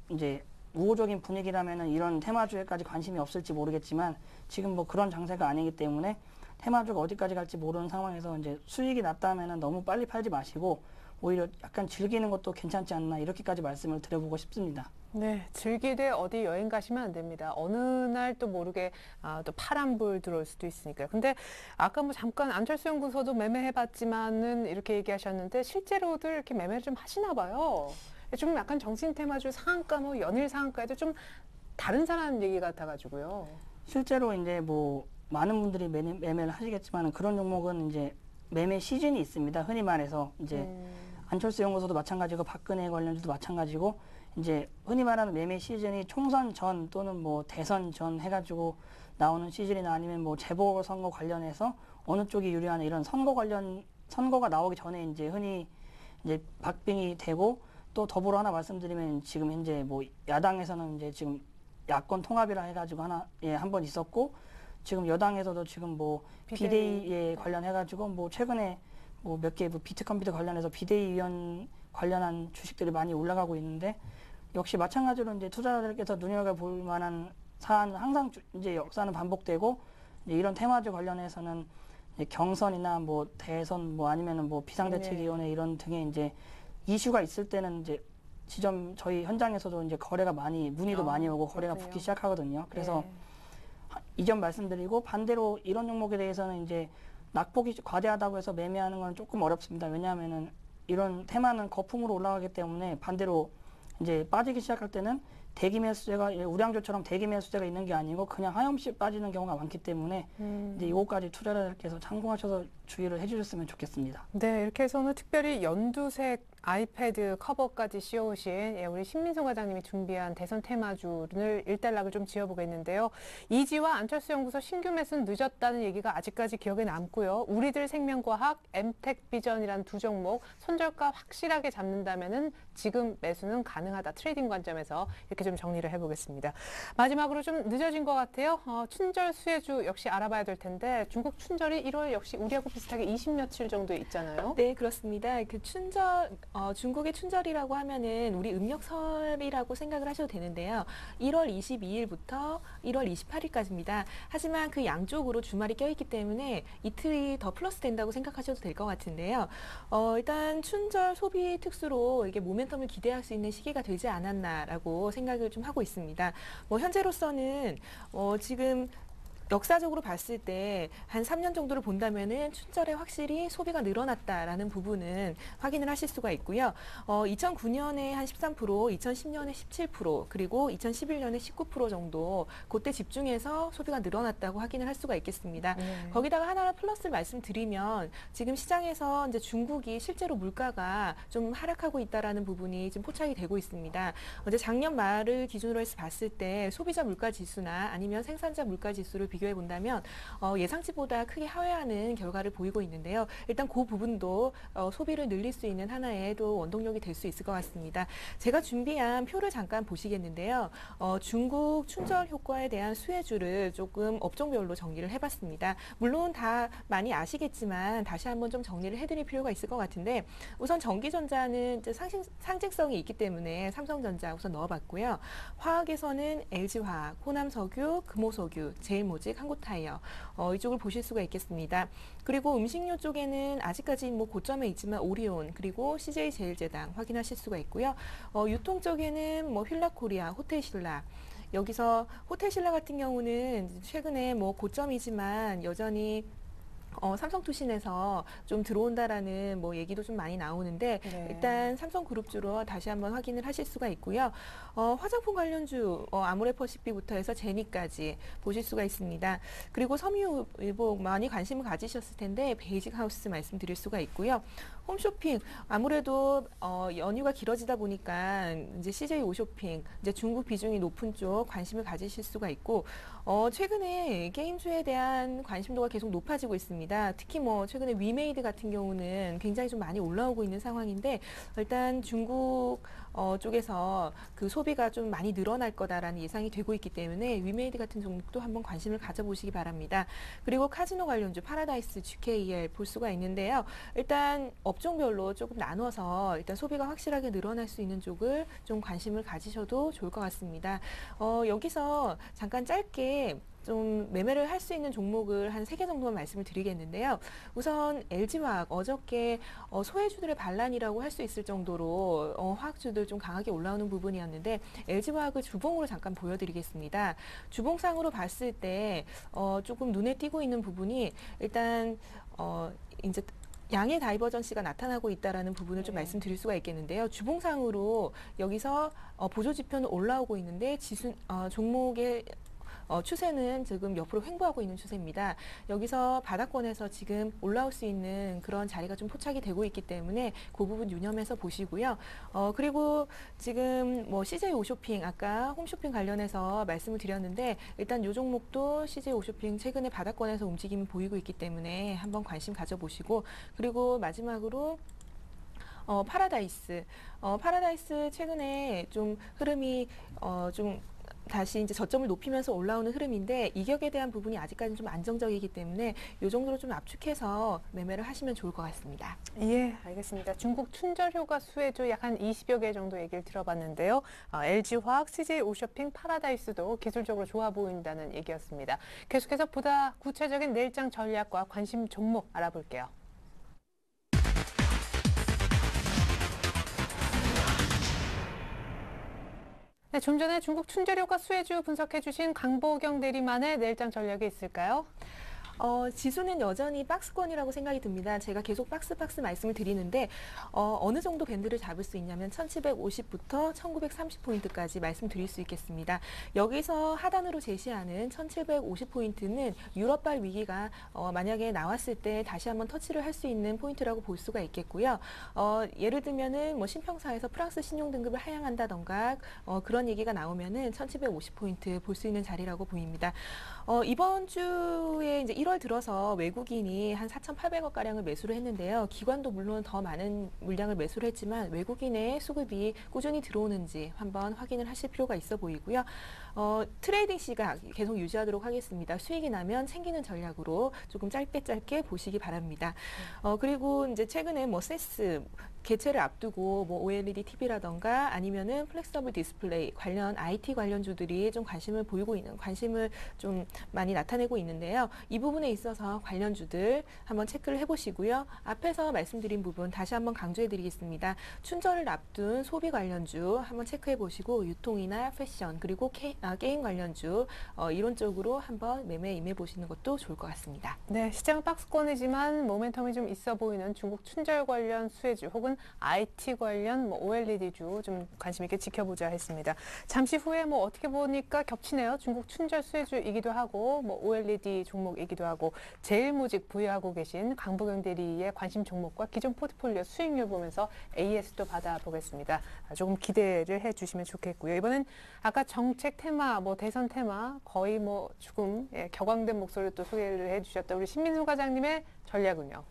이제 우호적인 분위기라면은 이런 테마주에까지 관심이 없을지 모르겠지만 지금 뭐 그런 장세가 아니기 때문에 테마주가 어디까지 갈지 모르는 상황에서 이제 수익이 났다면은 너무 빨리 팔지 마시고 오히려 약간 즐기는 것도 괜찮지 않나 이렇게까지 말씀을 드려보고 싶습니다. 네, 즐기되 어디 여행 가시면 안 됩니다. 어느 날 또 모르게 또 파란불 들어올 수도 있으니까요. 근데 아까 뭐 잠깐 안철수 연구소도 매매해봤지만은 이렇게 얘기하셨는데 실제로들 이렇게 매매를 좀 하시나 봐요. 좀 약간 정신 테마주 상한가, 뭐 연일 상한가에도 좀 다른 사람 얘기 같아가지고요. 실제로 이제 뭐 많은 분들이 매매를 하시겠지만 그런 종목은 이제 매매 시즌이 있습니다. 흔히 말해서 이제 안철수 연구소도 마찬가지고 박근혜 관련주도 마찬가지고 이제 흔히 말하는 매매 시즌이 총선 전 또는 뭐 대선 전 해가지고 나오는 시즌이나 아니면 뭐 재보궐선거 관련해서 어느 쪽이 유리하냐 이런 선거가 나오기 전에 이제 흔히 이제 박빙이 되고 또 더불어 하나 말씀드리면 지금 현재 뭐 야당에서는 이제 지금 야권 통합이라 해가지고 한 번 있었고 지금 여당에서도 지금 뭐 비대위에 관련해가지고 뭐 최근에 뭐 몇 개 뭐 비트컴퓨터 관련해서 비대위원 관련한 주식들이 많이 올라가고 있는데 역시 마찬가지로 이제 투자자들께서 눈여겨볼 만한 사안은 항상 이제 역사는 반복되고 이제 이런 테마주 관련해서는 이제 경선이나 뭐 대선 뭐 아니면은 뭐 비상대책위원회 이런 등의 이제 이슈가 있을 때는 이제 지점 저희 현장에서도 이제 거래가 많이 문의도 많이 오고 거래가 그렇군요. 붙기 시작하거든요. 그래서 네. 이점 말씀드리고 반대로 이런 종목에 대해서는 이제 낙폭이 과대하다고 해서 매매하는 건 조금 어렵습니다. 왜냐하면은 이런 테마는 거품으로 올라가기 때문에 반대로 이제 빠지기 시작할 때는 대기 매수세가 우량주처럼 대기 매수세가 있는 게 아니고 그냥 하염없이 빠지는 경우가 많기 때문에 이제 이것까지 투자자들께서 참고하셔서 주의를 해주셨으면 좋겠습니다. 네, 이렇게 해서 오늘 특별히 연두색 아이패드 커버까지 씌워오신 우리 신민송 과장님이 준비한 대선 테마주를 일단락을 좀 지어보겠는데요. 이지와 안철수 연구소 신규 매수는 늦었다는 얘기가 아직까지 기억에 남고요. 우리들 생명과학, 엠텍비전이라는 두 종목 손절가 확실하게 잡는다면은 지금 매수는 가능하다. 트레이딩 관점에서 이렇게 좀 정리를 해보겠습니다. 마지막으로 좀 늦어진 것 같아요. 춘절 수혜주 역시 알아봐야 될 텐데 중국 춘절이 1월 역시 우리하고 비슷하게 20며칠 정도 있잖아요. 네, 그렇습니다. 그 중국의 춘절이라고 하면은 우리 음력설이라고 생각을 하셔도 되는데요. 1월 22일부터 1월 28일까지입니다. 하지만 그 양쪽으로 주말이 껴있기 때문에 이틀이 더 플러스 된다고 생각하셔도 될 것 같은데요. 일단 춘절 소비 특수로 이게 모멘텀을 기대할 수 있는 시기가 되지 않았나라고 생각을 좀 하고 있습니다. 뭐 현재로서는 지금 역사적으로 봤을 때 한 3년 정도를 본다면은 춘절에 확실히 소비가 늘어났다라는 부분은 확인을 하실 수가 있고요. 2009년에 한 13%, 2010년에 17%, 그리고 2011년에 19% 정도 그때 집중해서 소비가 늘어났다고 확인을 할 수가 있겠습니다. 거기다가 하나 플러스를 말씀드리면 지금 시장에서 이제 중국이 실제로 물가가 좀 하락하고 있다라는 부분이 지금 포착이 되고 있습니다. 어제 작년 말을 기준으로 해서 봤을 때 소비자 물가 지수나 아니면 생산자 물가 지수를 비교해 본다면 예상치보다 크게 하회하는 결과를 보이고 있는데요. 일단 그 부분도 소비를 늘릴 수 있는 하나의 또 원동력이 될 수 있을 것 같습니다. 제가 준비한 표를 잠깐 보시겠는데요. 중국 춘절 효과에 대한 수혜주를 조금 업종별로 정리를 해봤습니다. 물론 다 많이 아시겠지만 다시 한번 좀 정리를 해드릴 필요가 있을 것 같은데 우선 전기전자는 이제 상징성이 있기 때문에 삼성전자 우선 넣어봤고요. 화학에서는 LG화학, 호남석유, 금호석유, 제일모직, 한국타이어 이쪽을 보실 수가 있겠습니다. 그리고 음식료 쪽에는 아직까지 뭐 고점에 있지만 오리온 그리고 CJ제일제당 확인하실 수가 있고요. 유통 쪽에는 뭐 휠라코리아, 호텔신라 여기서 호텔신라 같은 경우는 최근에 뭐 고점이지만 여전히 삼성투신에서 좀 들어온다라는 뭐 얘기도 좀 많이 나오는데 네. 일단 삼성그룹주로 다시 한번 확인을 하실 수가 있고요. 화장품 관련주 아모레퍼시픽부터 해서 제니까지 보실 수가 있습니다. 그리고 섬유유복 많이 관심을 가지셨을 텐데 베이직하우스 말씀드릴 수가 있고요. 홈쇼핑 아무래도 연휴가 길어지다 보니까 이제 CJ 오쇼핑 이제 중국 비중이 높은 쪽 관심을 가지실 수가 있고 최근에 게임주에 대한 관심도가 계속 높아지고 있습니다. 특히 뭐 최근에 위메이드 같은 경우는 굉장히 좀 많이 올라오고 있는 상황인데 일단 중국 쪽에서 그 소비가 좀 많이 늘어날 거다라는 예상이 되고 있기 때문에 위메이드 같은 종목도 한번 관심을 가져보시기 바랍니다. 그리고 카지노 관련주 파라다이스, GKL 볼 수가 있는데요. 일단 업종별로 조금 나눠서 일단 소비가 확실하게 늘어날 수 있는 쪽을 좀 관심을 가지셔도 좋을 것 같습니다. 여기서 잠깐 짧게 좀 매매를 할 수 있는 종목을 한 3개 정도만 말씀을 드리겠는데요. 우선 LG화학 어저께 소외주들의 반란이라고 할 수 있을 정도로 화학주들 좀 강하게 올라오는 부분이었는데 LG화학을 주봉으로 잠깐 보여드리겠습니다. 주봉상으로 봤을 때 조금 눈에 띄고 있는 부분이 일단 이제 양의 다이버전시가 나타나고 있다는 부분을 좀 말씀드릴 수가 있겠는데요. 주봉상으로 여기서 보조 지표는 올라오고 있는데 종목의 추세는 지금 옆으로 횡보하고 있는 추세입니다. 여기서 바닥권에서 지금 올라올 수 있는 그런 자리가 좀 포착이 되고 있기 때문에 그 부분 유념해서 보시고요. 그리고 지금 뭐 CJ 오쇼핑 아까 홈쇼핑 관련해서 말씀을 드렸는데 일단 이 종목도 CJ 오쇼핑 최근에 바닥권에서 움직임이 보이고 있기 때문에 한번 관심 가져보시고 그리고 마지막으로 파라다이스 최근에 좀 흐름이 좀 다시 이제 저점을 높이면서 올라오는 흐름인데 이격에 대한 부분이 아직까지는 좀 안정적이기 때문에 이 정도로 좀 압축해서 매매를 하시면 좋을 것 같습니다. 예, 알겠습니다. 중국 춘절효과 수혜주 약 한 20여 개 정도 얘기를 들어봤는데요. LG화학, CJ 오쇼핑, 파라다이스도 기술적으로 좋아 보인다는 얘기였습니다. 계속해서 보다 구체적인 내일장 전략과 관심 종목 알아볼게요. 네, 좀 전에 중국 춘제료가 수혜주 분석해 주신 강보경 대리만의 내일장 전략이 있을까요? 지수는 여전히 박스권이라고 생각이 듭니다. 제가 계속 박스 말씀을 드리는데 어느 정도 밴드를 잡을 수 있냐면 1750부터 1930포인트까지 말씀드릴 수 있겠습니다. 여기서 하단으로 제시하는 1750포인트는 유럽발 위기가 만약에 나왔을 때 다시 한번 터치를 할 수 있는 포인트라고 볼 수가 있겠고요. 예를 들면은 뭐 신평사에서 프랑스 신용등급을 하향한다던가 그런 얘기가 나오면은 1750포인트 볼 수 있는 자리라고 보입니다. 이번 주에 이제 1월 들어서 외국인이 한 4,800억 가량을 매수를 했는데요. 기관도 물론 더 많은 물량을 매수를 했지만 외국인의 수급이 꾸준히 들어오는지 한번 확인을 하실 필요가 있어 보이고요. 트레이딩 시각 계속 유지하도록 하겠습니다. 수익이 나면 챙기는 전략으로 조금 짧게 보시기 바랍니다. 그리고 이제 최근에 뭐 세스 개최를 앞두고 뭐 OLED TV라던가 아니면은 플렉서블 디스플레이 관련 IT 관련주들이 좀 관심을 좀 많이 나타내고 있는데요. 이 부분에 있어서 관련주들 한번 체크를 해보시고요. 앞에서 말씀드린 부분 다시 한번 강조해드리겠습니다. 춘절을 앞둔 소비 관련주 한번 체크해보시고 유통이나 패션 그리고 게임 관련주 이런 쪽으로 한번 매매에 임해보시는 것도 좋을 것 같습니다. 네, 시장은 박스권이지만 모멘텀이 좀 있어 보이는 중국 춘절 관련 수혜주 혹은 IT 관련 뭐 OLED주 좀 관심 있게 지켜보자 했습니다. 잠시 후에 뭐 어떻게 보니까 겹치네요. 중국 춘절 수혜주이기도 하고 뭐 OLED 종목이기도 하고 제일모직 부여하고 계신 강보경 대리의 관심 종목과 기존 포트폴리오 수익률 보면서 AS도 받아보겠습니다. 조금 기대를 해주시면 좋겠고요. 이번엔 아까 정책 테마, 뭐 대선 테마 거의 뭐 조금 격앙된 목소리를 또 소개를 해주셨던 우리 신민수 과장님의 전략은요.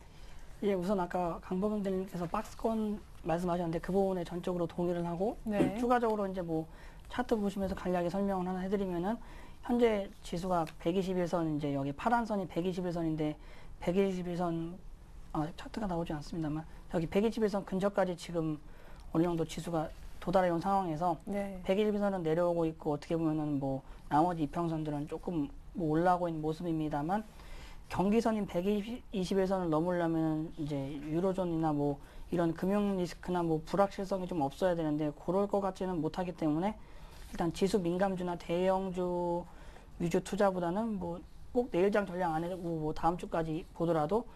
예, 우선 아까 강보경 대리님께서 박스권 말씀하셨는데 그 부분에 전적으로 동의를 하고 네. 추가적으로 이제 뭐 차트 보시면서 간략히 설명을 하나 해드리면은 현재 지수가 121선 이제 여기 파란 선이 121선인데 121선 차트가 나오지 않습니다만 여기 121선 근처까지 지금 어느 정도 지수가 도달해 온 상황에서 네. 121선은 내려오고 있고 어떻게 보면은 뭐 나머지 이평선들은 조금 뭐 올라오고 있는 모습입니다만 경기선인 121선을 넘으려면 이제 유로존이나 뭐 이런 금융 리스크나 뭐 불확실성이 좀 없어야 되는데 그럴 것 같지는 못하기 때문에 일단 지수 민감주나 대형주 위주 투자보다는 뭐 꼭 내일장 전략 안 해도 뭐 다음 주까지 보더라도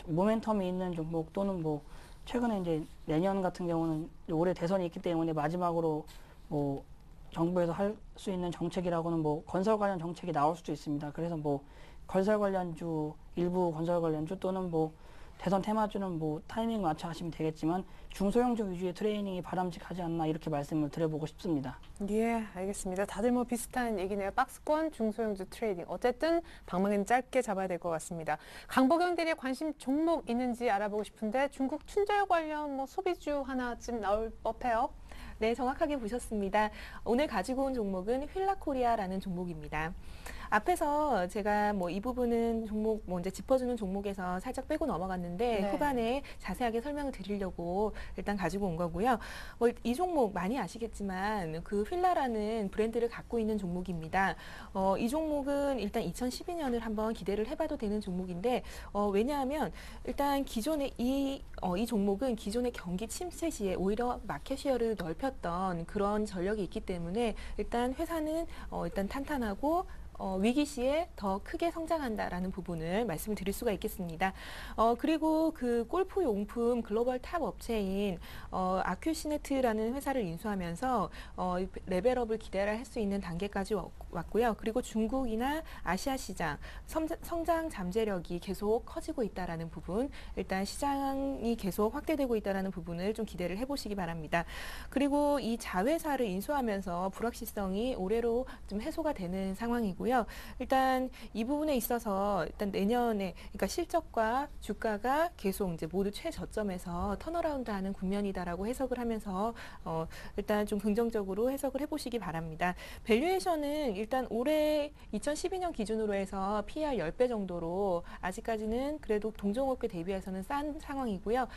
모멘텀이 있는 종목 또는 뭐 최근에 이제 내년 같은 경우는 올해 대선이 있기 때문에 마지막으로 뭐 정부에서 할 수 있는 정책이라고는 뭐 건설 관련 정책이 나올 수도 있습니다. 그래서 뭐 건설 관련주, 일부 건설 관련주 또는 뭐 대선 테마주는 뭐 타이밍 맞춰 하시면 되겠지만 중소형주 위주의 트레이닝이 바람직하지 않나 이렇게 말씀을 드려보고 싶습니다. 예, 알겠습니다. 다들 뭐 비슷한 얘기네요. 박스권, 중소형주 트레이딩. 어쨌든 방망이는 짧게 잡아야 될 것 같습니다. 강보경 대리의 관심 종목 있는지 알아보고 싶은데 중국 춘절 관련 뭐 소비주 하나쯤 나올 법해요. 네, 정확하게 보셨습니다. 오늘 가지고 온 종목은 휠라코리아라는 종목입니다. 앞에서 제가 뭐 이 부분은 종목 먼저 짚어주는 종목에서 살짝 빼고 넘어갔는데 네. 후반에 자세하게 설명을 드리려고 일단 가지고 온 거고요. 뭐 이 종목 많이 아시겠지만 그 휠라라는 브랜드를 갖고 있는 종목입니다. 이 종목은 일단 2012년을 한번 기대를 해봐도 되는 종목인데 왜냐하면 일단 기존의 이 종목은 기존의 경기 침체 시에 오히려 마켓 쉐어를 넓혔던 그런 전력이 있기 때문에 일단 회사는 일단 탄탄하고 위기 시에 더 크게 성장한다라는 부분을 말씀을 드릴 수가 있겠습니다. 그리고 그 골프 용품 글로벌 탑 업체인 아큐시네트라는 회사를 인수하면서 레벨업을 기대를 할 수 있는 단계까지 왔고요. 그리고 중국이나 아시아 시장 성장 잠재력이 계속 커지고 있다라는 부분, 일단 시장이 계속 확대되고 있다라는 부분을 좀 기대를 해보시기 바랍니다. 그리고 이 자회사를 인수하면서 불확실성이 올해로 좀 해소가 되는 상황이고요. 일단 이 부분에 있어서 일단 내년에 그러니까 실적과 주가가 계속 이제 모두 최저점에서 턴어라운드하는 국면이다라고 해석을 하면서 일단 좀 긍정적으로 해석을 해보시기 바랍니다. 밸류에이션은 일단 올해 2012년 기준으로 해서 PER 10배 정도로 아직까지는 그래도 동종업계 대비해서는 싼 상황이고요.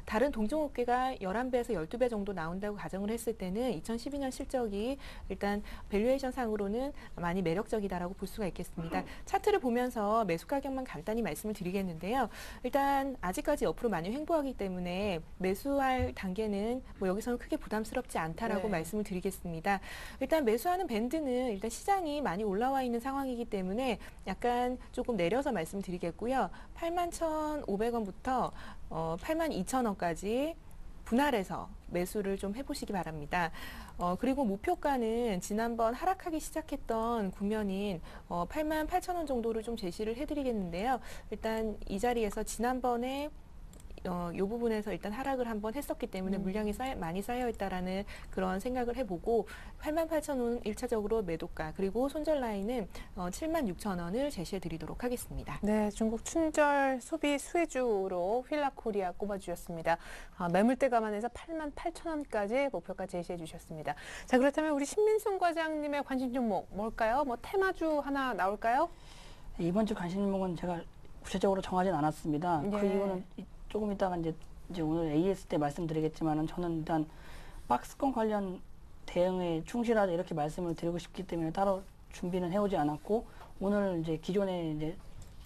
다른 동종업계가 11배에서 12배 정도 나온다고 가정을 했을 때는 2012년 실적이 일단 밸류에이션 상으로는 많이 매력적이다라고 볼 수가 있겠습니다. 차트를 보면서 매수 가격만 간단히 말씀을 드리겠는데요. 일단 아직까지 옆으로 많이 횡보하기 때문에 매수할 단계는 뭐 여기서는 크게 부담스럽지 않다라고 네. 말씀을 드리겠습니다. 일단 매수하는 밴드는 일단 시장이 많이 올라와 있는 상황이기 때문에 약간 조금 내려서 말씀드리겠고요. 81,500원부터 82,000원까지 분할해서 매수를 좀 해보시기 바랍니다. 그리고 목표가는 지난번 하락하기 시작했던 국면인 88,000원 정도를 좀 제시를 해드리겠는데요. 일단 이 자리에서 지난번에 이 부분에서 일단 하락을 한번 했었기 때문에 물량이 많이 쌓여있다라는 그런 생각을 해보고 88,000원 1차적으로 매도가 그리고 손절 라인은 76,000원을 제시해드리도록 하겠습니다. 네, 중국 춘절 소비 수혜주로 휠라코리아 꼽아주셨습니다. 매물대 감안해서 88,000원까지 목표가 제시해 주셨습니다. 자, 그렇다면 우리 신민순 과장님의 관심 종목 뭘까요? 뭐 테마주 하나 나올까요? 이번 주 관심 종목은 제가 구체적으로 정하진 않았습니다. 예. 그 이유는 조금 이따가 이제 오늘 AS 때 말씀드리겠지만은 저는 일단 박스권 관련 대응에 충실하자 이렇게 말씀을 드리고 싶기 때문에 따로 준비는 해오지 않았고 오늘 이제 기존에 이제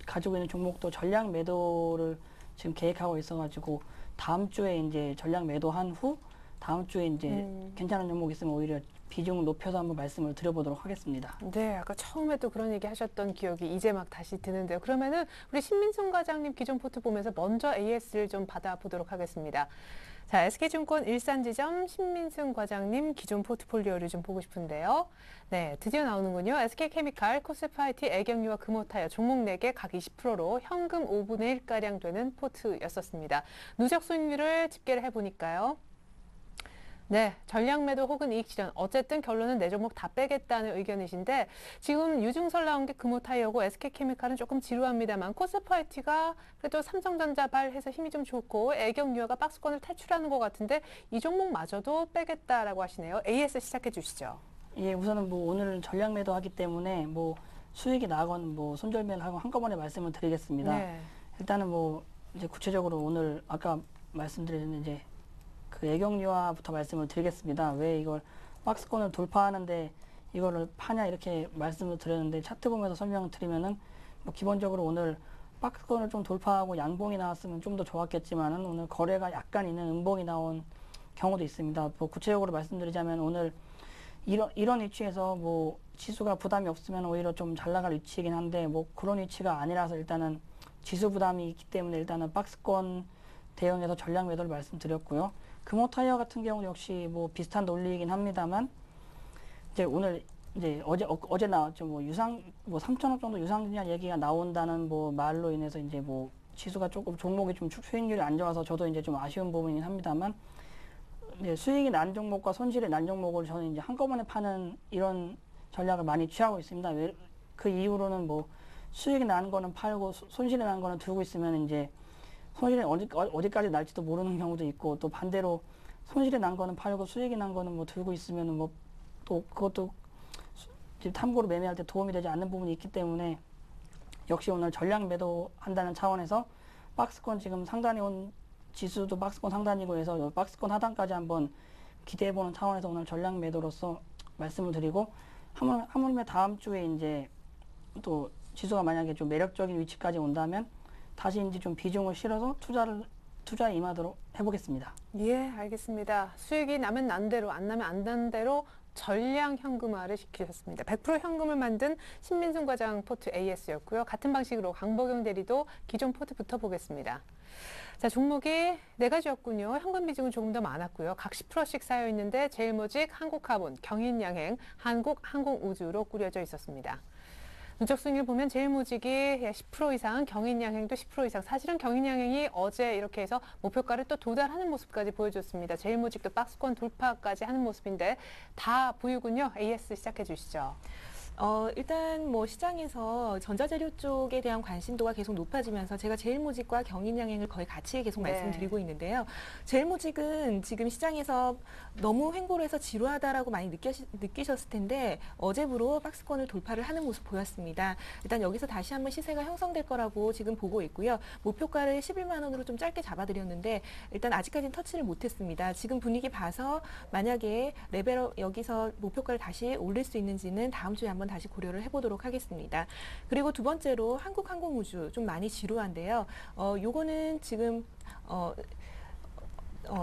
가지고 있는 종목도 전량 매도를 지금 계획하고 있어가지고 다음 주에 이제 전량 매도한 후 다음 주에 이제 괜찮은 종목 있으면 오히려 비중을 높여서 한번 말씀을 드려보도록 하겠습니다. 네, 아까 처음에 또 그런 얘기 하셨던 기억이 이제 막 다시 드는데요. 그러면은 우리 신민순 과장님 기존 포트 보면서 먼저 AS를 좀 받아보도록 하겠습니다. 자, SK증권 일산지점 신민순 과장님 기존 포트폴리오를 좀 보고 싶은데요. 네, 드디어 나오는군요. SK케미칼, 코스파이티, 애경유와 금호타이어 종목 4개 각 20%로 현금 5분의 1가량 되는 포트였었습니다. 누적 수익률을 집계를 해보니까요. 네, 전량 매도 혹은 이익 실현. 어쨌든 결론은 네 종목 다 빼겠다는 의견이신데 지금 유증설 나온 게 금호타이어고 SK케미칼은 조금 지루합니다만 코스파이티가 그래도 삼성전자발 해서 힘이 좀 좋고 애경유화가 박스권을 탈출하는 것 같은데 이 종목마저도 빼겠다라고 하시네요. AS 시작해 주시죠. 예, 우선은 뭐 오늘 전량 매도하기 때문에 뭐 수익이 나건 뭐 손절매를 하고 한꺼번에 말씀을 드리겠습니다. 네. 일단은 뭐 이제 구체적으로 오늘 아까 말씀드린 이제 그 애경유화부터 말씀을 드리겠습니다. 왜 이걸 박스권을 돌파하는데 이거를 파냐 이렇게 말씀을 드렸는데 차트 보면서 설명을 드리면은 뭐 기본적으로 오늘 박스권을 좀 돌파하고 양봉이 나왔으면 좀 더 좋았겠지만은 오늘 거래가 약간 있는 음봉이 나온 경우도 있습니다. 뭐 구체적으로 말씀드리자면 오늘 이런 위치에서 뭐 지수가 부담이 없으면 오히려 좀 잘 나갈 위치이긴 한데 뭐 그런 위치가 아니라서 일단은 지수 부담이 있기 때문에 일단은 박스권 대응해서 전량 매도를 말씀드렸고요. 금호타이어 같은 경우는 역시 뭐 비슷한 논리이긴 합니다만 이제 오늘 이제 어제 나왔죠. 뭐 3,000원 정도 유상증자 얘기가 나온다는 뭐 말로 인해서 이제 뭐 지수가 조금 종목이 좀 수익률이 안 좋아서 저도 이제 좀 아쉬운 부분이긴 합니다만 이제 수익이 난 종목과 손실이 난 종목을 저는 이제 한꺼번에 파는 이런 전략을 많이 취하고 있습니다. 그 이후로는 뭐 수익이 난 거는 팔고 손실이 난 거는 두고 있으면 이제 손실이 어디까지 날지도 모르는 경우도 있고 또 반대로 손실이 난 거는 팔고 수익이 난 거는 뭐 들고 있으면 뭐 또 그것도 지금 탐구로 매매할 때 도움이 되지 않는 부분이 있기 때문에 역시 오늘 전량 매도한다는 차원에서 박스권 지금 상단에 온 지수도 박스권 상단이고 해서 박스권 하단까지 한번 기대해보는 차원에서 오늘 전량 매도로서 말씀을 드리고 하물며 다음 주에 이제 또 지수가 만약에 좀 매력적인 위치까지 온다면 다시 이제 좀 비중을 실어서 투자에 임하도록 해보겠습니다. 예, 알겠습니다. 수익이 나면 난 대로, 안 나면 안 난 대로 전량 현금화를 시키셨습니다. 100% 현금을 만든 신민승 과장 포트 AS였고요. 같은 방식으로 강보경 대리도 기존 포트 붙어보겠습니다. 자, 종목이 4가지였군요. 현금 비중은 조금 더 많았고요. 각 10%씩 쌓여 있는데 제일모직, 한국카본, 경인양행, 한국항공우주로 꾸려져 있었습니다. 누적 수익률 보면 제일모직이 10% 이상, 경인양행도 10% 이상. 사실은 경인양행이 어제 이렇게 해서 목표가를 또 도달하는 모습까지 보여줬습니다. 제일모직도 박스권 돌파까지 하는 모습인데 다 보이군요. AS 시작해 주시죠. 일단 뭐 시장에서 전자재료 쪽에 대한 관심도가 계속 높아지면서 제가 제일모직과 경인양행을 거의 같이 계속 네. 말씀드리고 있는데요. 제일모직은 지금 시장에서 너무 횡보를 해서 지루하다라고 많이 느끼셨을 텐데 어제부로 박스권을 돌파를 하는 모습 보였습니다. 일단 여기서 다시 한번 시세가 형성될 거라고 지금 보고 있고요. 목표가를 11만 원으로 좀 짧게 잡아드렸는데 일단 아직까지는 터치를 못했습니다. 지금 분위기 봐서 만약에 레벨업 여기서 목표가를 다시 올릴 수 있는지는 다음 주에 한번 다시 고려를 해보도록 하겠습니다. 그리고 두 번째로 한국항공우주 좀 많이 지루한데요. 요거는 지금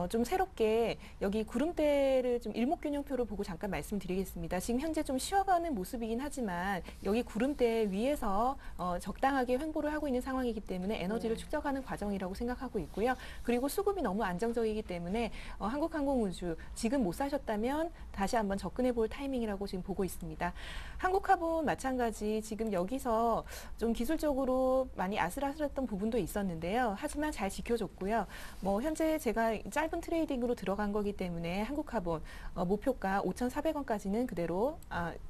좀 새롭게 여기 구름대를 좀 일목균형표를 보고 잠깐 말씀드리겠습니다. 지금 현재 좀 쉬어가는 모습이긴 하지만 여기 구름대 위에서 적당하게 횡보를 하고 있는 상황이기 때문에 에너지를 축적하는 과정이라고 생각하고 있고요. 그리고 수급이 너무 안정적이기 때문에 한국항공우주 지금 못 사셨다면 다시 한번 접근해 볼 타이밍이라고 지금 보고 있습니다. 한국카본 마찬가지 지금 여기서 좀 기술적으로 많이 아슬아슬했던 부분도 있었는데요. 하지만 잘 지켜줬고요. 뭐 현재 제가 짧은 트레이딩으로 들어간 거기 때문에 한국카본 목표가 5,400원까지는 그대로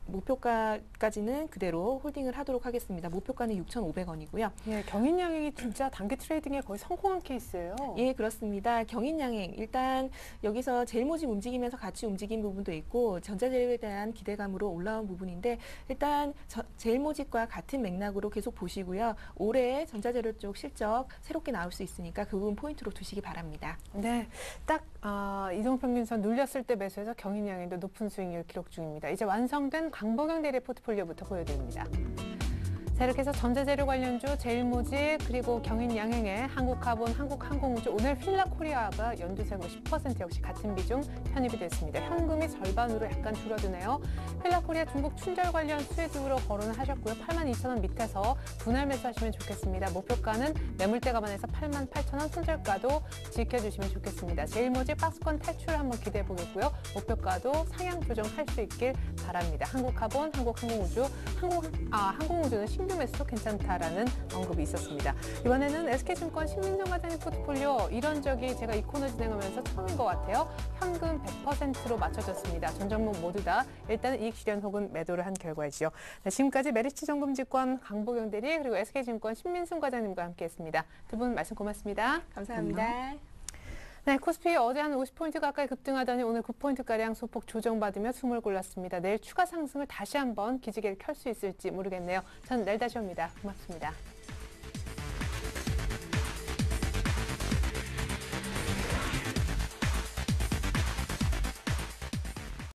목표가까지는 그대로 홀딩을 하도록 하겠습니다. 목표가는 6,500원이고요. 예, 경인양행이 진짜 단기 트레이딩에 거의 성공한 케이스예요. 예, 그렇습니다. 경인양행 일단 여기서 제일모직 움직이면서 같이 움직인 부분도 있고 전자재료에 대한 기대감으로 올라온 부분인데 일단 제일모직과 같은 맥락으로 계속 보시고요. 올해 전자재료 쪽 실적 새롭게 나올 수 있으니까 그 부분 포인트로 두시기 바랍니다. 네, 딱 이동평균선 눌렸을 때 매수해서 경인양행도 높은 수익률 기록 중입니다. 이제 완성된 강보경 대리의 포트폴리오부터 보여드립니다. 자, 이렇게 해서 전자재료 관련주, 제일모직, 그리고 경인양행의 한국카본, 한국항공우주, 오늘 필라코리아가 연두세 10% 역시 같은 비중 편입이 됐습니다. 현금이 절반으로 약간 줄어드네요. 필라코리아 중국 춘절 관련 수익으로 거론을 하셨고요. 82,000원 밑에서 분할 매수하시면 좋겠습니다. 목표가는 매물대 감안해서 88,000원, 손절가도 지켜주시면 좋겠습니다. 제일모직 박스권 탈출 한번 기대해 보겠고요. 목표가도 상향 조정할 수 있길 바랍니다. 한국카본, 한국항공우주, 항공우주는 신규 매수도 괜찮다라는 언급이 있었습니다. 이번에는 SK증권 신민정 과장님 포트폴리오 이런 적이 제가 이 코너 진행하면서 처음인 것 같아요. 현금 100%로 맞춰졌습니다. 전 종목 모두 다 일단은 이익 실현 혹은 매도를 한 결과이죠. 네, 지금까지 메리츠정금증권 강보경 대리 그리고 SK증권 신민승 과장님과 함께했습니다. 두 분 말씀 고맙습니다. 감사합니다. 네, 코스피 어제 한 50포인트 가까이 급등하더니 오늘 9포인트가량 소폭 조정받으며 숨을 골랐습니다. 내일 추가 상승을 다시 한번 기지개를 켤 수 있을지 모르겠네요. 전 내일 다시 옵니다. 고맙습니다.